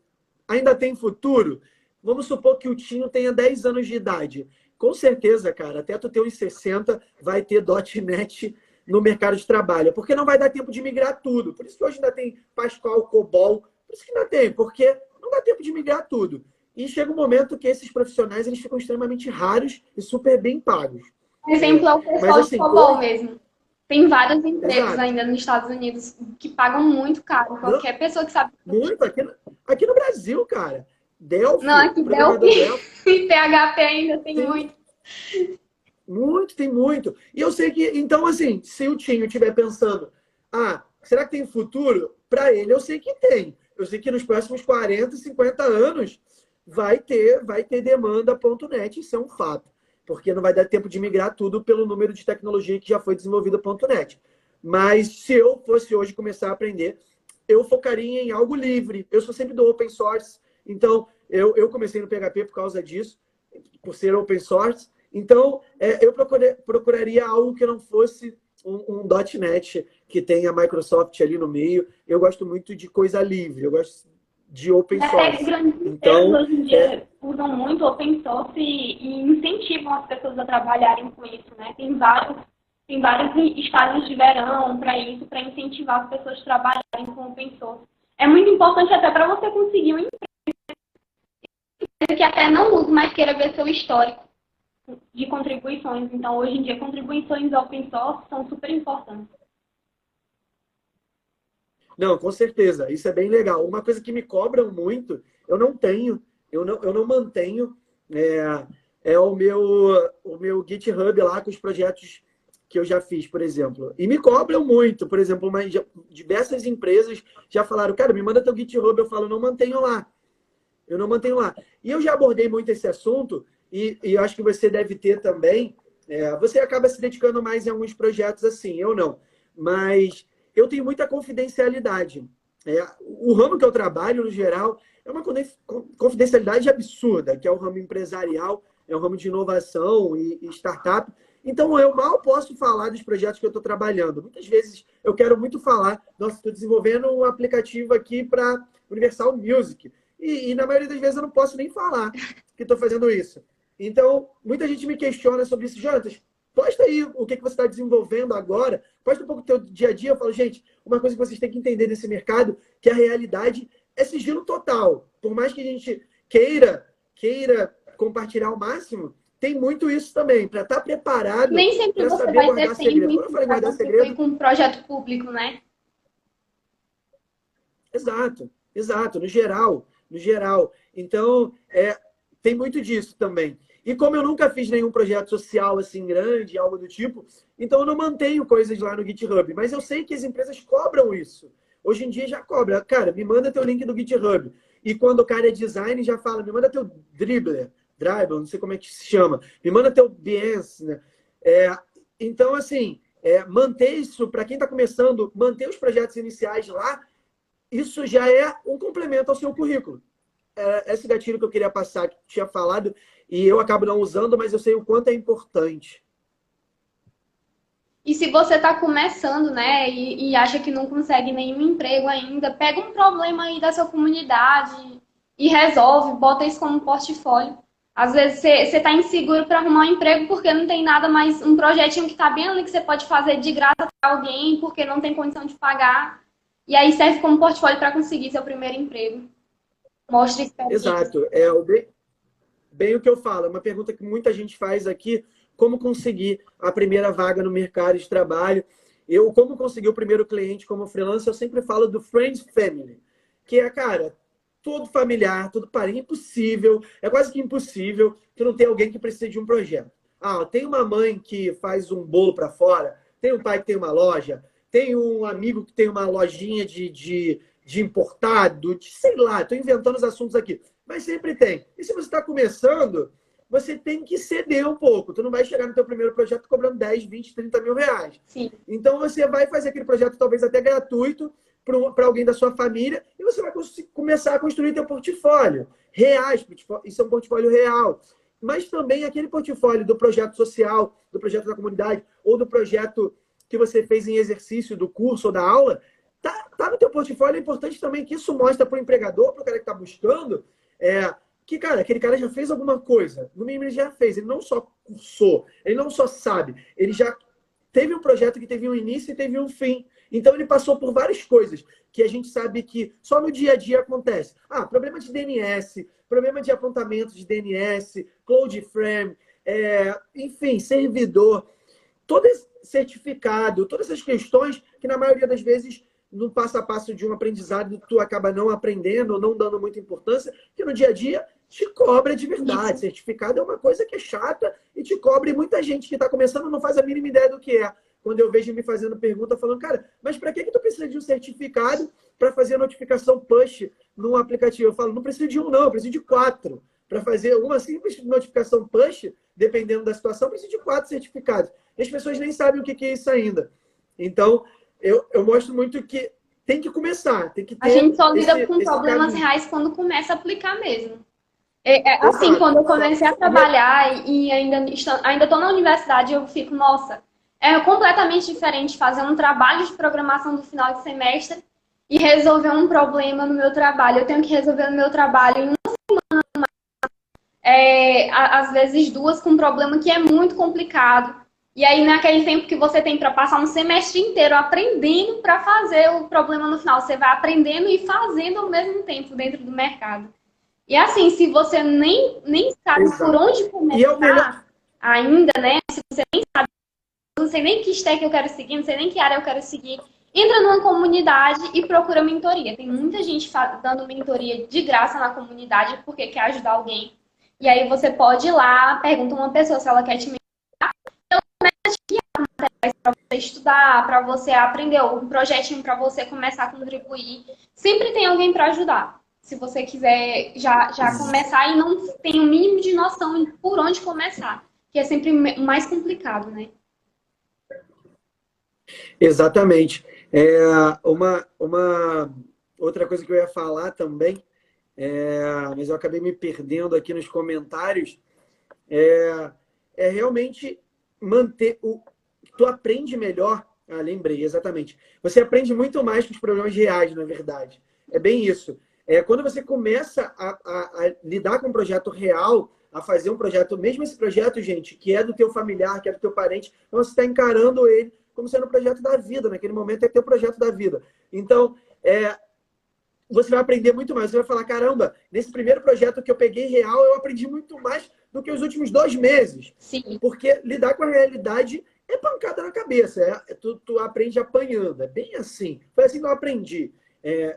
ainda tem futuro? Vamos supor que o Tinho tenha 10 anos de idade. Com certeza, cara, até tu ter uns 60, vai ter .NET no mercado de trabalho, porque não vai dar tempo de migrar tudo. Por isso que hoje ainda tem Pascal, COBOL, por isso que ainda tem, porque não dá tempo de migrar tudo. E chega um momento que esses profissionais eles ficam extremamente raros e super bem pagos. Por exemplo, é o pessoal assim, de COBOL mesmo. Tem vários empregos Exato. ainda nos Estados Unidos que pagam muito caro. Qualquer pessoa que sabe. Muito. Aqui no Brasil, cara. Delphi. Não, aqui Delphi e PHP ainda tem muito. Tem muito. E eu sei que, então, assim, se o Tinho estiver pensando, será que tem futuro? Para ele, eu sei que tem. Eu sei que nos próximos 40, 50 anos vai ter demanda .NET, isso é um fato. Porque não vai dar tempo de migrar tudo pelo número de tecnologia que já foi desenvolvida .NET. Mas se eu fosse hoje começar a aprender, eu focaria em algo livre. Eu sou sempre do open source. Então, eu comecei no PHP por causa disso, por ser open source. Então, eu procuraria algo que não fosse um .NET que tenha a Microsoft ali no meio. Eu gosto muito de coisa livre, eu gosto de open source. Grandes empresas hoje em dia usam muito open source e incentivam as pessoas a trabalharem com isso, né? Tem vários estágios de verão para isso, para incentivar as pessoas a trabalharem com open source. É muito importante até para você conseguir um emprego que até não use, mas queira ver seu histórico. de contribuições. Então, hoje em dia, contribuições open source são super importantes. Não, com certeza. Isso é bem legal. Uma coisa que me cobram muito, eu não tenho, eu não mantenho, é o meu GitHub lá com os projetos que eu já fiz, por exemplo. E me cobram muito. Por exemplo, diversas empresas já falaram, cara, me manda teu GitHub. Eu falo, não mantenho lá. Eu não mantenho lá. E eu já abordei muito esse assunto, e eu acho que você deve ter também. Você acaba se dedicando mais em alguns projetos assim, eu não. Mas eu tenho muita confidencialidade. O ramo que eu trabalho, no geral, é uma confidencialidade absurda, que é o ramo empresarial, é o ramo de inovação e startup. Então, eu mal posso falar dos projetos que eu estou trabalhando. Muitas vezes eu quero muito falar, nossa, estou desenvolvendo um aplicativo aqui para Universal Music. E na maioria das vezes eu não posso nem falar que estou fazendo isso. Então, muita gente me questiona sobre isso. Jonatas, posta aí o que você está desenvolvendo agora. Posta um pouco do teu dia a dia. Eu falo, gente, uma coisa que vocês têm que entender nesse mercado, que a realidade é sigilo total. Por mais que a gente queira compartilhar ao máximo, tem muito isso também, para estar preparado. Nem sempre você vai ter tempo. Quando eu falei guardar segredo, com um projeto público, né? Exato, exato, no geral. Então, tem muito disso também. E como eu nunca fiz nenhum projeto social assim grande, algo do tipo, então eu não mantenho coisas lá no GitHub. Mas eu sei que as empresas cobram isso. Hoje em dia já cobra. Cara, me manda teu link do GitHub. E quando o cara é design, já fala, me manda teu Dribbble, não sei como é que se chama. Me manda teu Behance, né? Então, assim, manter isso, para quem está começando, manter os projetos iniciais lá, isso já é um complemento ao seu currículo. Esse gatilho que eu queria passar, que tinha falado, e eu acabo não usando, mas eu sei o quanto é importante. E se você está começando, né, e acha que não consegue nenhum emprego ainda, pega um problema aí da sua comunidade e resolve, bota isso como portfólio. Às vezes você está inseguro para arrumar um emprego porque não tem nada mais, um projetinho que está bem ali que você pode fazer de graça para alguém porque não tem condição de pagar. E aí serve como portfólio para conseguir seu primeiro emprego. Mostra experiência. Exato. Bem o que eu falo. É uma pergunta que muita gente faz aqui. Como conseguir a primeira vaga no mercado de trabalho? Como conseguir o primeiro cliente como freelancer? Eu sempre falo do Friends Family. Que cara, todo familiar, todo parente. Impossível. É quase que impossível que não tenha alguém que precise de um projeto. Tem uma mãe que faz um bolo para fora. Tem um pai que tem uma loja. Tem um amigo que tem uma lojinha de importado, sei lá, estou inventando os assuntos aqui. Mas sempre tem. E se você está começando, você tem que ceder um pouco. Tu não vai chegar no teu primeiro projeto cobrando 10, 20, 30 mil reais. Sim. Então você vai fazer aquele projeto talvez até gratuito para alguém da sua família e você vai começar a construir teu portfólio. Isso é um portfólio real. Mas também aquele portfólio do projeto social, do projeto da comunidade ou do projeto que você fez em exercício do curso ou da aula, tá no teu portfólio. É importante também que isso mostra para o empregador, para o cara que está buscando, que, cara, aquele cara já fez alguma coisa. No mínimo, ele já fez. Ele não só cursou, ele não só sabe, ele já teve um projeto que teve um início e teve um fim. Então, ele passou por várias coisas que a gente sabe que só no dia a dia acontece. Problema de DNS, problema de apontamento de DNS, CloudFrame, enfim, servidor, todo esse certificado, todas essas questões que, na maioria das vezes, no passo a passo de um aprendizado, tu acaba não aprendendo ou não dando muita importância, que no dia a dia te cobra de verdade. Isso. Certificado é uma coisa que é chata e te cobra, e muita gente que está começando não faz a mínima ideia do que é. Quando eu vejo me fazendo pergunta, falando, cara, mas para que tu precisa de um certificado para fazer a notificação push num aplicativo? Eu falo, não preciso de um, não, eu preciso de 4. Para fazer uma simples notificação push, dependendo da situação, eu preciso de 4 certificados. E as pessoas nem sabem o que é isso ainda. Então, eu mostro muito que tem que começar, tem que ter. A gente só lida com problemas reais quando começa a aplicar mesmo. Assim, quando eu comecei a trabalhar e ainda estou na universidade, eu fico, nossa, é completamente diferente fazer um trabalho de programação do final de semestre e resolver um problema no meu trabalho. Eu tenho que resolver no meu trabalho em uma semana, às vezes 2, com um problema que é muito complicado. E aí, naquele tempo que você tem para passar um semestre inteiro aprendendo para fazer o problema no final, você vai aprendendo e fazendo ao mesmo tempo dentro do mercado. E assim, se você nem sabe por onde começar, ainda, né? Se você nem sabe, não sei nem que stack eu quero seguir, não sei nem que área eu quero seguir, entra numa comunidade e procura mentoria. Tem muita gente dando mentoria de graça na comunidade porque quer ajudar alguém. E aí você pode ir lá, pergunta uma pessoa se ela quer te para você estudar, para você aprender, ou um projetinho para você começar a contribuir. Sempre tem alguém para ajudar. Se você quiser já começar e não tem o mínimo de noção por onde começar, que é sempre mais complicado, né? Exatamente. Uma outra coisa que eu ia falar também, mas eu acabei me perdendo aqui nos comentários, é realmente manter o. Tu aprende melhor. Ah, lembrei, exatamente. Você aprende muito mais com os problemas reais, na verdade. É bem isso. Quando você começa a lidar com um projeto real, a fazer um projeto, mesmo esse projeto, gente, que é do teu familiar, que é do teu parente, então você está encarando ele como sendo um projeto da vida. Naquele momento é teu projeto da vida. Então, você vai aprender muito mais. Você vai falar, caramba, nesse primeiro projeto que eu peguei real, eu aprendi muito mais do que os últimos 2 meses. Sim. Porque lidar com a realidade é pancada na cabeça. Tu aprende apanhando. É bem assim. Foi assim que eu aprendi.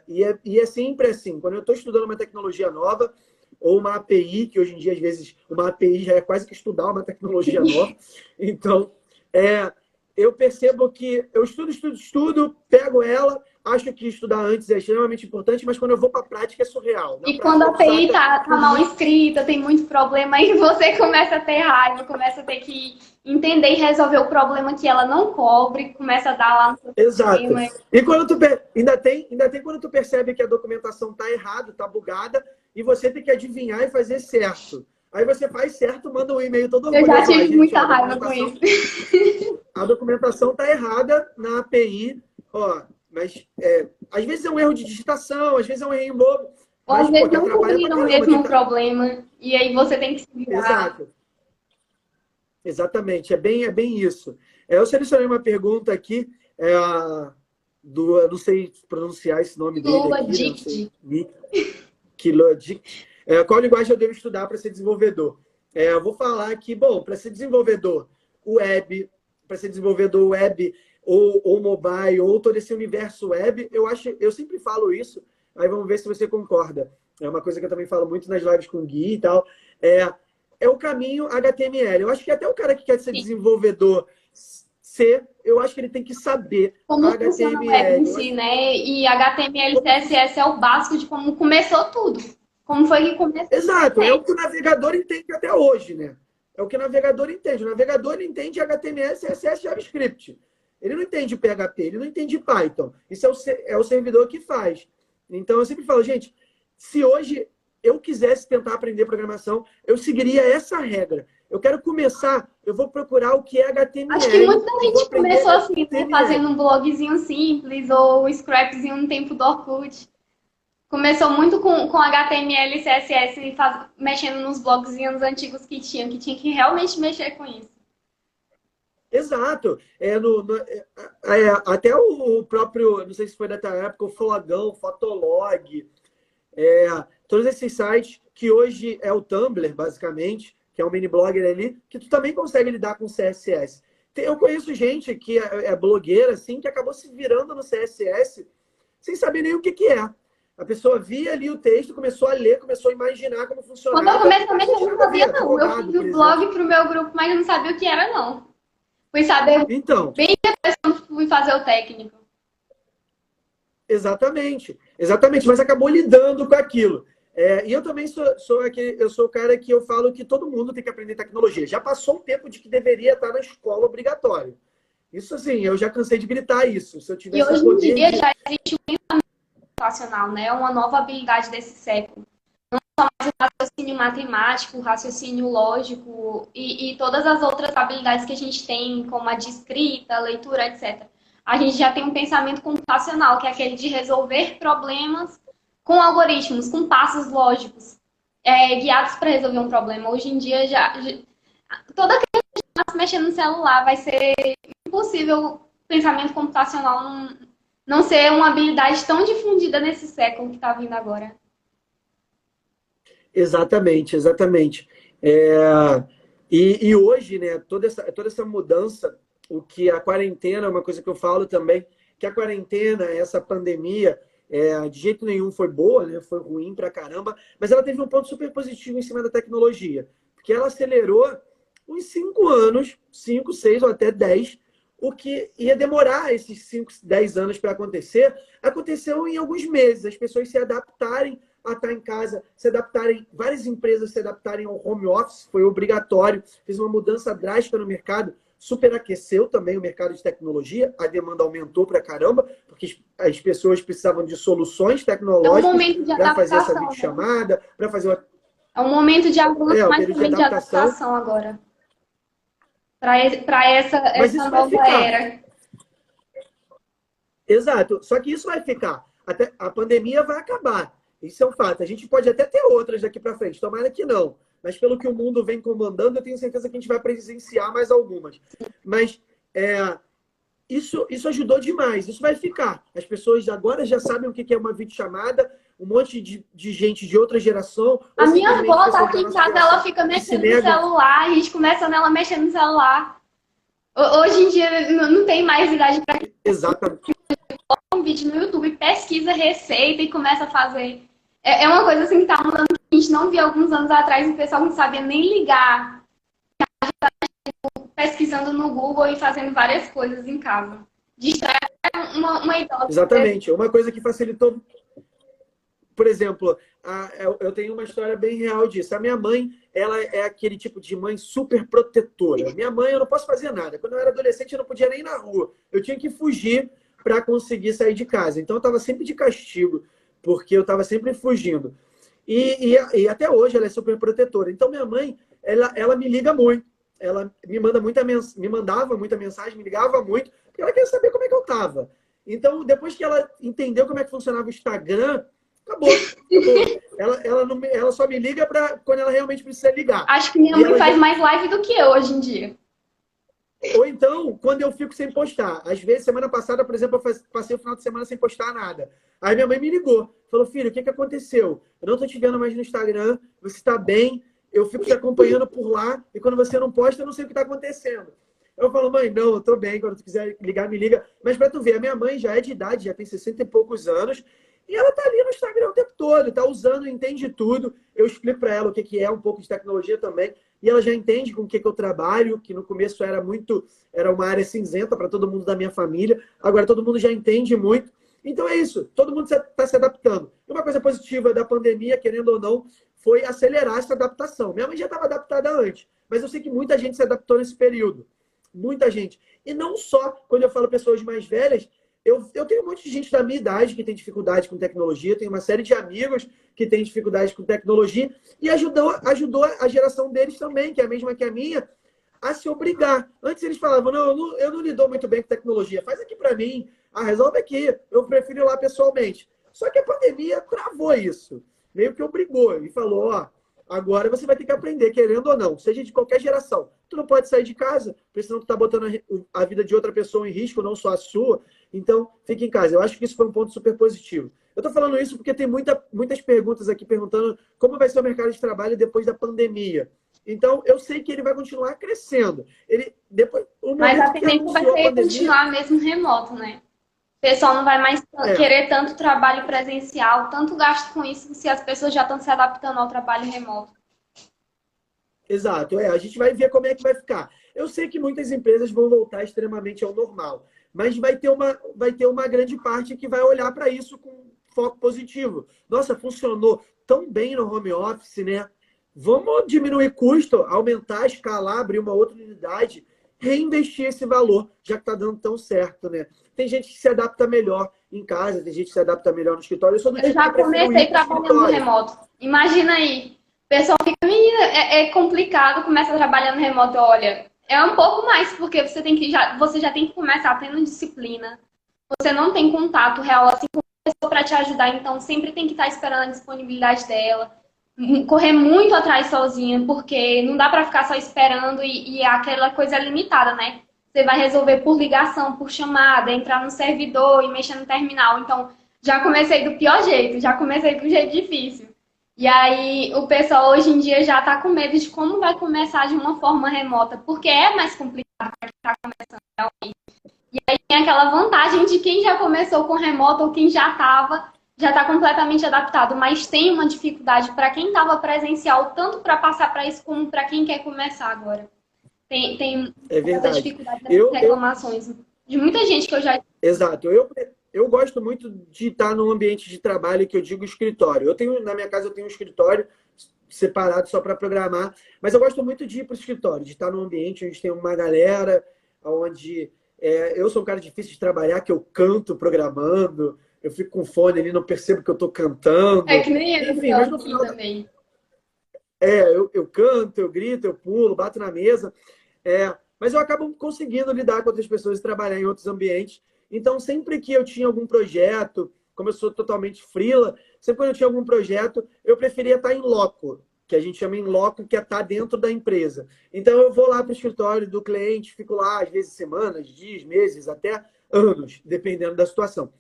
E é sempre assim. Quando eu estou estudando uma tecnologia nova, ou uma API, que hoje em dia, às vezes, uma API já é quase que estudar uma tecnologia nova. Então, eu percebo que eu estudo, pego ela, acho que estudar antes é extremamente importante, mas quando eu vou para a prática é surreal. E quando a API tá mal escrita, tem muito problema, aí você começa a ter raiva, começa a ter que entender e resolver o problema que ela não cobre, começa a dar lá no seu Exato. sistema. E quando ainda tem quando tu percebe que a documentação tá errada, tá bugada, e você tem que adivinhar e fazer certo. Aí você faz certo, manda um e-mail todo Eu já orgulhoso. tive muita raiva com isso. A documentação tá errada na API, mas às vezes é um erro de digitação, às vezes é um erro bobo. Ou às vezes não atrapalha cobriram pra caramba, mesmo o problema, e aí você tem que se virar. Exato. Exatamente, é bem isso. Eu selecionei uma pergunta aqui, eu não sei pronunciar esse nome dele aqui. Kilodic. Qual linguagem eu devo estudar para ser desenvolvedor? Eu vou falar aqui, bom, para ser desenvolvedor web, ou mobile, ou todo esse universo web, eu sempre falo isso, aí vamos ver se você concorda. É uma coisa que eu também falo muito nas lives com o Gui e tal. É o caminho HTML. Eu acho que até o cara que quer ser desenvolvedor eu acho que ele tem que saber como funciona o web em si, né? E HTML e CSS é o básico de como começou tudo. Como foi que começou? Exato, é o que o navegador entende até hoje, né? É o que o navegador entende. O navegador ele entende HTML, CSS e JavaScript. Ele não entende PHP, ele não entende Python. Isso é o servidor que faz. Então, eu sempre falo, gente, se hoje eu quisesse tentar aprender programação, eu seguiria essa regra. Eu quero começar, eu vou procurar o que é HTML. Acho que muita gente começou assim, né? Fazendo um blogzinho simples ou um scrapzinho no tempo do Orkut. Começou muito com HTML e CSS, mexendo nos blogzinhos antigos que tinha que realmente mexer com isso. Exato. Até o próprio, não sei se foi da tua época, o Flogão, Fotolog, todos esses sites que hoje é o Tumblr, basicamente, que é um mini blogger ali, que tu também consegue lidar com CSS. Eu conheço gente que é blogueira, assim, que acabou se virando no CSS sem saber nem o que é. A pessoa via ali o texto, começou a ler, começou a imaginar como funcionava. Quando eu comecei a mexer, eu não sabia, não. Eu fiz o blog pro meu grupo, mas eu não sabia o que era, não. Fui saber bem depois quando fui fazer o técnico. Exatamente. Mas acabou lidando com aquilo. E eu também sou o cara que eu falo que todo mundo tem que aprender tecnologia. Já passou o tempo de que deveria estar na escola obrigatório. Isso, assim, eu já cansei de gritar isso. Se eu tivesse hoje em dia já existe um pensamento computacional, né? Uma nova habilidade desse século. Não só mais o raciocínio matemático, o raciocínio lógico e todas as outras habilidades que a gente tem, como a de escrita, leitura, etc. A gente já tem um pensamento computacional, que é aquele de resolver problemas com algoritmos, com passos lógicos, guiados para resolver um problema. Hoje em dia, toda criança que está mexendo no celular vai ser impossível o pensamento computacional não ser uma habilidade tão difundida nesse século que está vindo agora. Exatamente. E hoje, né, toda essa mudança, o que a quarentena, uma coisa que eu falo também, que a quarentena, essa pandemia, de jeito nenhum foi boa, né, foi ruim pra caramba, mas ela teve um ponto super positivo em cima da tecnologia, porque ela acelerou uns 5 anos, 5, 6 ou até 10, o que ia demorar esses 5, 10 anos para acontecer, aconteceu em alguns meses, as pessoas se adaptarem a estar em casa, se adaptarem, várias empresas se adaptarem ao home office, foi obrigatório, fez uma mudança drástica no mercado, superaqueceu também o mercado de tecnologia, a demanda aumentou pra caramba, porque as pessoas precisavam de soluções É um tecnológicas momento de para fazer essa adaptação, né? videochamada, para fazer uma... É um momento de avanço, o mas período de também de adaptação, adaptação agora. Para mas essa isso vai nova ficar. era. Exato. Só que isso vai ficar. Até a pandemia vai acabar. Isso é um fato. A gente pode até ter outras daqui para frente. Tomara que não. Mas pelo que o mundo vem comandando, eu tenho certeza que a gente vai presenciar mais algumas. Mas isso ajudou demais. Isso vai ficar. As pessoas agora já sabem o que é uma videochamada. Um monte de gente de outra geração, A ou minha simplesmente avó tá pessoas aqui da em nossa casa, ela geração fica que se mexendo no negam. celular, a gente começa nela mexendo no celular. Hoje em dia não tem mais idade para Exatamente. um vídeo no YouTube, pesquisa receita e começa a fazer. É uma coisa assim que tá mudando, que a gente não via alguns anos atrás, o pessoal não sabia nem ligar, pesquisando no Google e fazendo várias coisas em casa. Distrai uma idosa. Exatamente. Uma coisa que facilitou. Por exemplo, eu tenho uma história bem real disso. A minha mãe, ela é aquele tipo de mãe super protetora. Minha mãe, eu não posso fazer nada. Quando eu era adolescente, eu não podia nem ir na rua. Eu tinha que fugir para conseguir sair de casa. Então, eu estava sempre de castigo, porque eu estava sempre fugindo. E até hoje, ela é super protetora. Então, minha mãe, ela me liga muito. Ela me mandava muita mensagem, me ligava muito, porque ela queria saber como é que eu estava. Então, depois que ela entendeu como é que funcionava o Instagram, acabou, acabou. Ela só me liga quando ela realmente precisa ligar. Acho que minha E mãe ela faz já... mais live do que eu hoje em dia. Ou então, quando eu fico sem postar. Às vezes, semana passada, por exemplo, eu passei o final de semana sem postar nada. Aí minha mãe me ligou. Falou, filho, o que aconteceu? Eu não tô te vendo mais no Instagram, você está bem, eu fico te acompanhando por lá, e quando você não posta, eu não sei o que está acontecendo. Eu falo, mãe, não, eu tô bem, quando tu quiser ligar, me liga. Mas pra tu ver, a minha mãe já é de idade, já tem 60 e poucos anos, e ela tá ali no Instagram o tempo todo, tá usando, entende tudo. Eu explico para ela o que é um pouco de tecnologia também, e ela já entende com o que eu trabalho, que no começo era uma área cinzenta para todo mundo da minha família, agora todo mundo já entende muito. Então é isso, todo mundo está se adaptando. E uma coisa positiva da pandemia, querendo ou não, foi acelerar essa adaptação. Minha mãe já estava adaptada antes, mas eu sei que muita gente se adaptou nesse período. Muita gente. E não só quando eu falo pessoas mais velhas, eu tenho um monte de gente da minha idade que tem dificuldade com tecnologia, tenho uma série de amigos que têm dificuldade com tecnologia, e ajudou a geração deles também, que é a mesma que a minha, a se obrigar. Antes eles falavam, não, eu não lido muito bem com tecnologia, faz aqui para mim, resolve aqui, eu prefiro ir lá pessoalmente. Só que a pandemia travou isso, meio que obrigou, e falou, ó, agora você vai ter que aprender, querendo ou não, seja de qualquer geração. Tu não pode sair de casa, porque senão tu tá botando a vida de outra pessoa em risco, não só a sua. Então, fique em casa. Eu acho que isso foi um ponto super positivo. Eu tô falando isso porque tem muitas perguntas aqui perguntando como vai ser o mercado de trabalho depois da pandemia. Então, eu sei que ele vai continuar crescendo. O Mas a momento que tendência vai anunciou a ser pandemia... continuar mesmo remoto, né? O pessoal não vai mais querer tanto trabalho presencial, tanto gasto com isso, se as pessoas já estão se adaptando ao trabalho remoto. Exato, a gente vai ver como é que vai ficar. Eu sei que muitas empresas vão voltar extremamente ao normal, mas vai ter uma grande parte que vai olhar para isso com foco positivo. Nossa, funcionou tão bem no home office, né? Vamos diminuir custo, aumentar, escalar, abrir uma outra unidade, reinvestir esse valor, já que está dando tão certo, né? Tem gente que se adapta melhor em casa, tem gente que se adapta melhor no escritório. Eu sou do Eu tipo que já prefiro comecei ir para o trabalhando escritório. remoto. Imagina aí. O pessoal fica, menina, é complicado começar trabalhando remoto. Olha, é um pouco mais, porque você já tem que começar tendo disciplina. Você não tem contato real assim com a pessoa para te ajudar, então sempre tem que estar esperando a disponibilidade dela. Correr muito atrás sozinha, porque não dá para ficar só esperando e aquela coisa é limitada, né? Você vai resolver por ligação, por chamada, entrar no servidor e mexer no terminal. Então, já comecei do pior jeito, já comecei do jeito difícil. E aí o pessoal hoje em dia já está com medo de como vai começar de uma forma remota, porque é mais complicado para quem está começando realmente. E aí tem aquela vantagem de quem já começou com remoto ou quem já estava, já está completamente adaptado, mas tem uma dificuldade para quem estava presencial, tanto para passar para isso como para quem quer começar agora. Tem É essa verdade. dificuldade das Eu, reclamações de muita gente que eu já. exato. Eu gosto muito de estar num ambiente de trabalho que eu digo escritório. Eu tenho, na minha casa, eu tenho um escritório separado só para programar, mas eu gosto muito de ir para o escritório, de estar num ambiente onde tem uma galera, onde eu sou um cara difícil de trabalhar, que eu canto programando, eu fico com fone ali, não percebo que eu estou É cantando. que nem eu Enfim, sou mas no assim final também. eu canto, eu grito, eu pulo, bato na mesa. Mas eu acabo conseguindo lidar com outras pessoas e trabalhar em outros ambientes. Então, sempre que eu tinha algum projeto, como eu sou totalmente freela, sempre quando eu tinha algum projeto, eu preferia estar em loco, que a gente chama em loco, que é estar dentro da empresa. Então, eu vou lá para o escritório do cliente, fico lá, às vezes, semanas, dias, meses, até anos, dependendo da situação.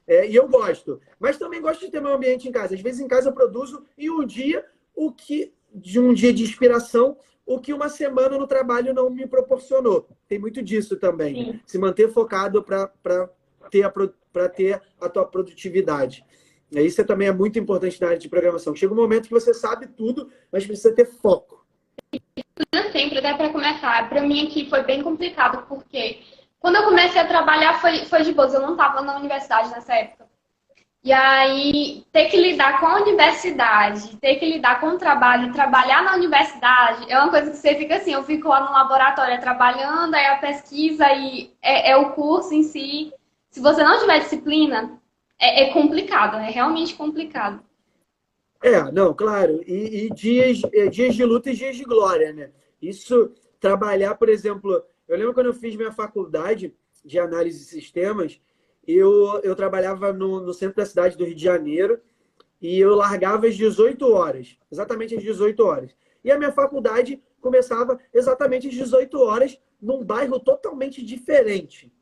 E eu gosto. Mas também gosto de ter meu ambiente em casa. Às vezes, em casa, eu produzo em um dia de um dia de inspiração, o que uma semana no trabalho não me proporcionou. Tem muito disso também, né? Sim. Se manter focado para ter a tua produtividade. Isso também é muito importante na área de programação. Chega um momento que você sabe tudo, mas precisa ter foco. Sempre, até para começar. Para mim aqui foi bem complicado, porque quando eu comecei a trabalhar foi de boas. Eu não estava na universidade nessa época. E aí, ter que lidar com a universidade, ter que lidar com o trabalho, trabalhar na universidade, é uma coisa que você fica assim, eu fico lá no laboratório trabalhando, aí a pesquisa e é o curso em si. Se você não tiver disciplina, é complicado, é realmente complicado. Não, claro. E dias de luta e dias de glória, né? Isso, trabalhar, por exemplo, eu lembro quando eu fiz minha faculdade de análise de sistemas, eu trabalhava no centro da cidade do Rio de Janeiro e eu largava às 18 horas, exatamente às 18 horas. E a minha faculdade começava exatamente às 18 horas, num bairro totalmente diferente.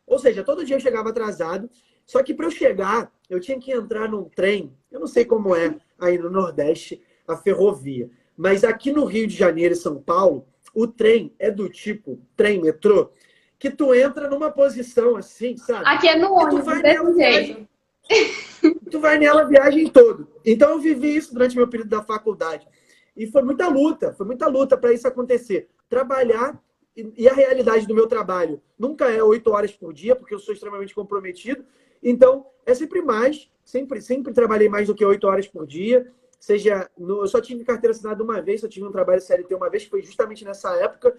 Ou seja, todo dia eu chegava atrasado, só que para eu chegar, eu tinha que entrar num trem. Eu não sei como é aí no Nordeste a ferrovia, mas aqui no Rio de Janeiro e São Paulo, o trem é do tipo trem metrô, que tu entra numa posição assim, sabe? Aqui é no Que tu ônibus, vai nela desse viagem, jeito. tu vai nela a viagem toda. Então eu vivi isso durante meu período da faculdade. E foi muita luta para isso acontecer. Trabalhar e a realidade do meu trabalho nunca é 8 horas por dia, porque eu sou extremamente comprometido. Então, é sempre mais, sempre trabalhei mais do que 8 horas por dia. Eu só tive carteira assinada uma vez, só tive um trabalho CLT uma vez, que foi justamente nessa época.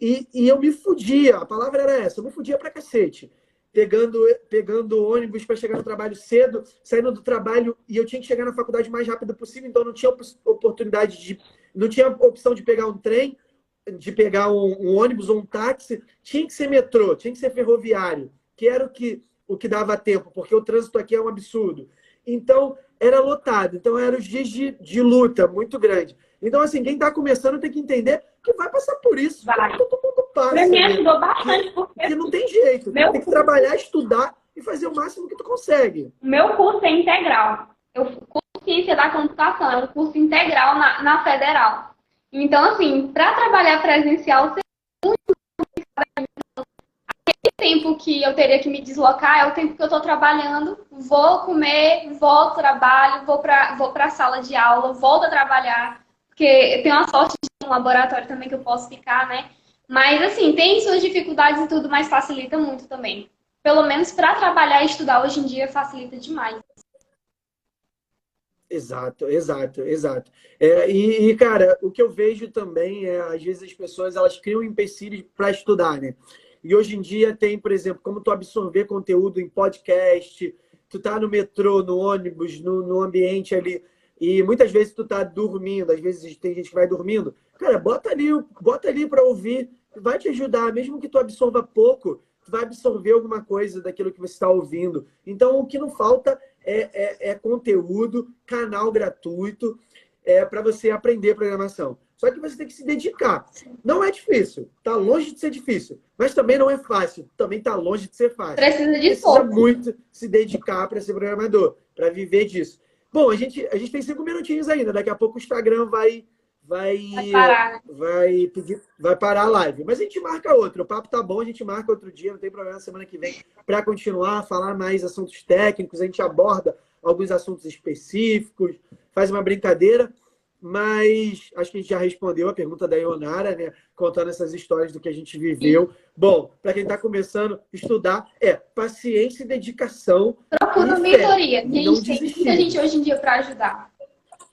E eu me fudia, a palavra era essa, eu me fudia pra cacete. Pegando ônibus para chegar no trabalho cedo, saindo do trabalho e eu tinha que chegar na faculdade o mais rápido possível, então não tinha oportunidade não tinha opção de pegar um trem, de pegar um ônibus ou um táxi, tinha que ser metrô, tinha que ser ferroviário, que era o que dava tempo, porque o trânsito aqui é um absurdo. Então, era lotado, então eram os dias de luta muito grande. Então, assim, quem está começando tem que entender que vai passar por isso. Vai. Todo mundo Para passa, mim né? ajudou bastante, porque Que não tem jeito. meu Tem que curso, trabalhar, estudar e fazer o máximo que tu consegue. meu curso é integral. Eu curso Ciência da Computação, é um curso integral na Federal. Então, assim, para trabalhar presencial, o tempo que eu teria que me deslocar é o tempo que eu estou trabalhando, vou comer, volto, trabalho, vou para a sala de aula, volto a trabalhar, porque eu tenho a sorte de ter um laboratório também que eu posso ficar, né? Mas, assim, tem suas dificuldades e tudo, mas facilita muito também. Pelo menos para trabalhar e estudar hoje em dia facilita demais. Exato, exato, exato. Cara, o que eu vejo também é, às vezes, as pessoas elas criam empecilhos para estudar, né? E hoje em dia tem, por exemplo, como tu absorver conteúdo em podcast, tu tá no metrô, no ônibus, no ambiente ali, e muitas vezes tu tá dormindo, às vezes tem gente que vai dormindo. Cara, bota ali para ouvir, vai te ajudar, mesmo que tu absorva pouco, tu vai absorver alguma coisa daquilo que você está ouvindo. Então, o que não falta é conteúdo, canal gratuito, para você aprender programação. Só que você tem que se dedicar. Não é difícil, está longe de ser difícil, mas também não é fácil, também está longe de ser fácil. Precisa de Precisa esforço. muito se dedicar para ser programador, para viver disso. Bom, a gente tem 5 minutinhos ainda. Daqui a pouco o Instagram vai, Vai parar, né? vai parar a live. Mas a gente marca outra. O papo tá bom, a gente marca outro dia, não tem problema, semana que vem, para continuar, falar mais assuntos técnicos. A gente aborda alguns assuntos específicos, faz uma brincadeira. Mas acho que a gente já respondeu a pergunta da Ionara, né? Contando essas histórias do que a gente viveu. Bom, para quem está começando a estudar, paciência e dedicação Procura e fé. mentoria. E não Gente, tem muita desistir. gente hoje em dia para ajudar.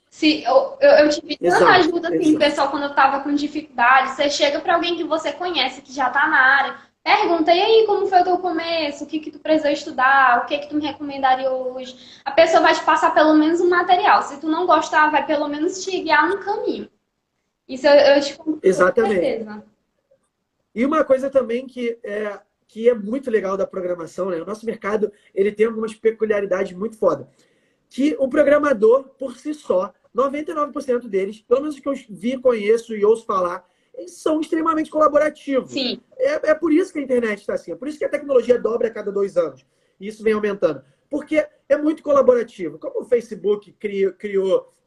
Se, eu tive tanta Exato, ajuda, assim, exato. pessoal, quando eu estava com dificuldade. Você chega para alguém que você conhece, que já está na área, pergunta, e aí, como foi o teu começo? O que que tu precisou estudar? O que que tu me recomendaria hoje? A pessoa vai te passar pelo menos um material. Se tu não gostar, vai pelo menos te guiar no caminho. Isso eu te conto com Exatamente. certeza. E uma coisa também que é muito legal da programação, né? O nosso mercado ele tem algumas peculiaridades muito foda. Que o programador, por si só, 99% deles, pelo menos que eu vi, conheço e ouço falar, eles são extremamente colaborativos. Sim. É por isso que a internet está assim. É por isso que a tecnologia dobra a cada 2 anos. E isso vem aumentando. Porque é muito colaborativo. Como o Facebook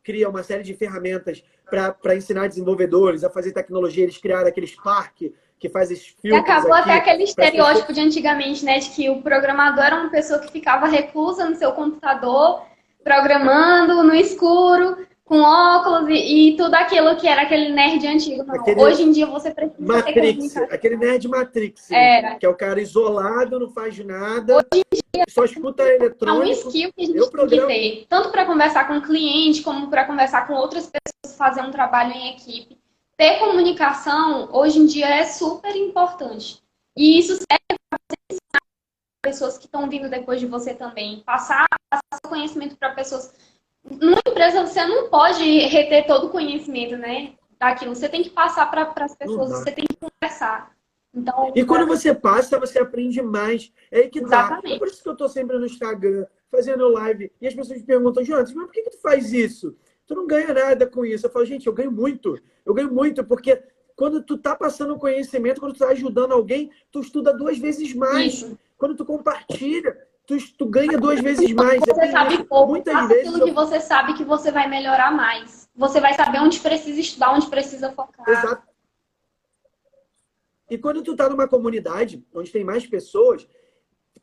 cria uma série de ferramentas para ensinar desenvolvedores a fazer tecnologia, eles criaram aquele Spark, que faz esses E filtros acabou até aqui. aquele estereótipo de antigamente, né? De que o programador era uma pessoa que ficava reclusa no seu computador, programando no escuro, com óculos e tudo aquilo que era aquele nerd antigo. Não. Hoje em dia você precisa ter Matrix, comunicação. aquele nerd Matrix, Era. que é o cara isolado, não faz nada, só escuta É um eletrônico. skill que a Eu gente tem que programo. ter, tanto para conversar com o cliente, como para conversar com outras pessoas, fazer um trabalho em equipe. Ter comunicação, hoje em dia, é super importante. E isso serve para pessoas que estão vindo depois de você também. Passar conhecimento para pessoas. Numa empresa, você não pode reter todo o conhecimento, né? Daquilo. Você tem que passar para as Não pessoas, dá. você tem que conversar. Então, E quando você passa, você aprende mais. É aí que tá. É exatamente. por isso que eu tô sempre no Instagram, fazendo live. E as pessoas me perguntam, Jonas, mas por que tu faz isso? Tu não ganha nada com isso. Eu falo, gente, eu ganho muito. Eu ganho muito, porque quando tu tá passando conhecimento, quando tu tá ajudando alguém, tu estuda 2 vezes mais. Isso. Quando tu compartilha, tu ganha 2 vezes mais. É Você bem sabe isso. pouco, Muitas faça vezes aquilo que você sabe que você vai melhorar mais. Você vai saber onde precisa estudar, onde precisa focar. Exato. E quando tu tá numa comunidade onde tem mais pessoas,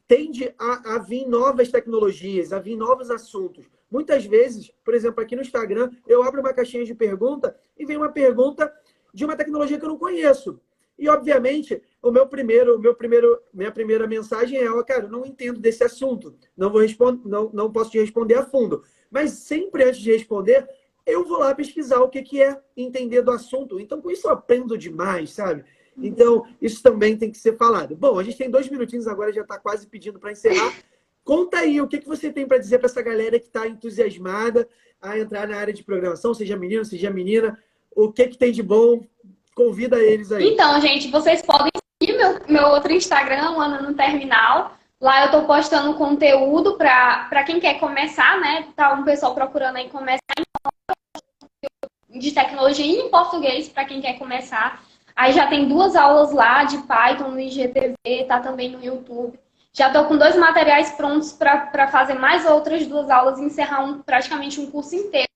tende a vir novas tecnologias, a vir novos assuntos. Muitas vezes, por exemplo, aqui no Instagram, eu abro uma caixinha de pergunta e vem uma pergunta de uma tecnologia que eu não conheço. E, obviamente, minha primeira mensagem é, cara, eu não entendo desse assunto. Não vou responder, não posso te responder a fundo. Mas sempre antes de responder, eu vou lá pesquisar o que é entender do assunto. Então, com isso eu aprendo demais, sabe? Então, isso também tem que ser falado. Bom, a gente tem 2 minutinhos agora, já está quase pedindo para encerrar. Conta aí, o que você tem para dizer para essa galera que está entusiasmada a entrar na área de programação, seja menino, seja menina. O que tem de bom? Convida eles aí. Então, gente, vocês podem seguir meu outro Instagram, o Ana no Terminal. Lá eu estou postando conteúdo para quem quer começar, né? Tá um pessoal procurando aí começar de tecnologia em português para quem quer começar. Aí já tem 2 aulas lá de Python no IGTV, tá também no YouTube. Já estou com 2 materiais prontos para fazer mais outras 2 aulas e encerrar praticamente um curso inteiro.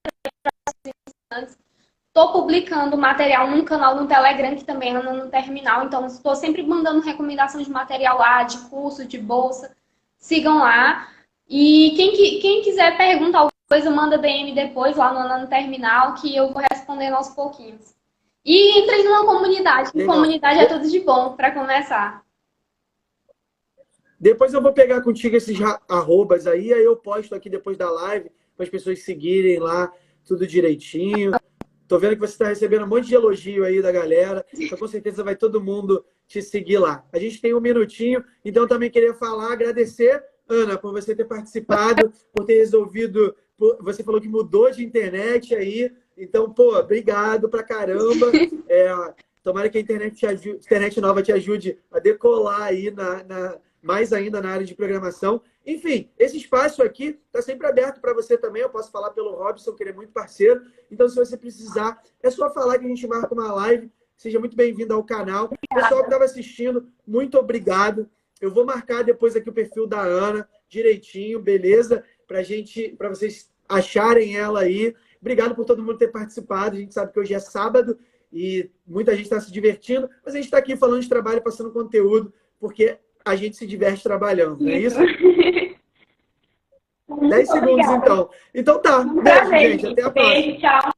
Estou publicando material num canal no Telegram, que também anda no Terminal. Então, estou sempre mandando recomendação de material lá, de curso, de bolsa. Sigam lá. E quem quiser perguntar alguma coisa, manda DM depois lá no Terminal, que eu vou respondendo aos pouquinhos. E entrei numa comunidade. Legal. Comunidade é tudo de bom, para começar. Depois eu vou pegar contigo esses arrobas aí eu posto aqui depois da live para as pessoas seguirem lá, tudo direitinho. Tô vendo que você está recebendo um monte de elogio aí da galera. Então, com certeza vai todo mundo te seguir lá. A gente tem 1 minutinho, então também queria agradecer, Ana, por você ter participado, por ter resolvido. Você falou que mudou de internet aí. Então, pô, obrigado pra caramba. Tomara que a internet nova te ajude a decolar aí mais ainda na área de programação. Enfim, esse espaço aqui está sempre aberto para você também. Eu posso falar pelo Robson, que ele é muito parceiro. Então, se você precisar, é só falar que a gente marca uma live. Seja muito bem-vindo ao canal. Pessoal que estava assistindo, muito obrigado. Eu vou marcar depois aqui o perfil da Ana direitinho, beleza? Para vocês acharem ela aí. Obrigado por todo mundo ter participado. A gente sabe que hoje é sábado e muita gente está se divertindo, mas a gente está aqui falando de trabalho, passando conteúdo, porque a gente se diverte trabalhando, não é isso? 10 segundos, Obrigada. então. Então tá. Um Beijo, prazer, gente. Até a Beijo, próxima. tchau.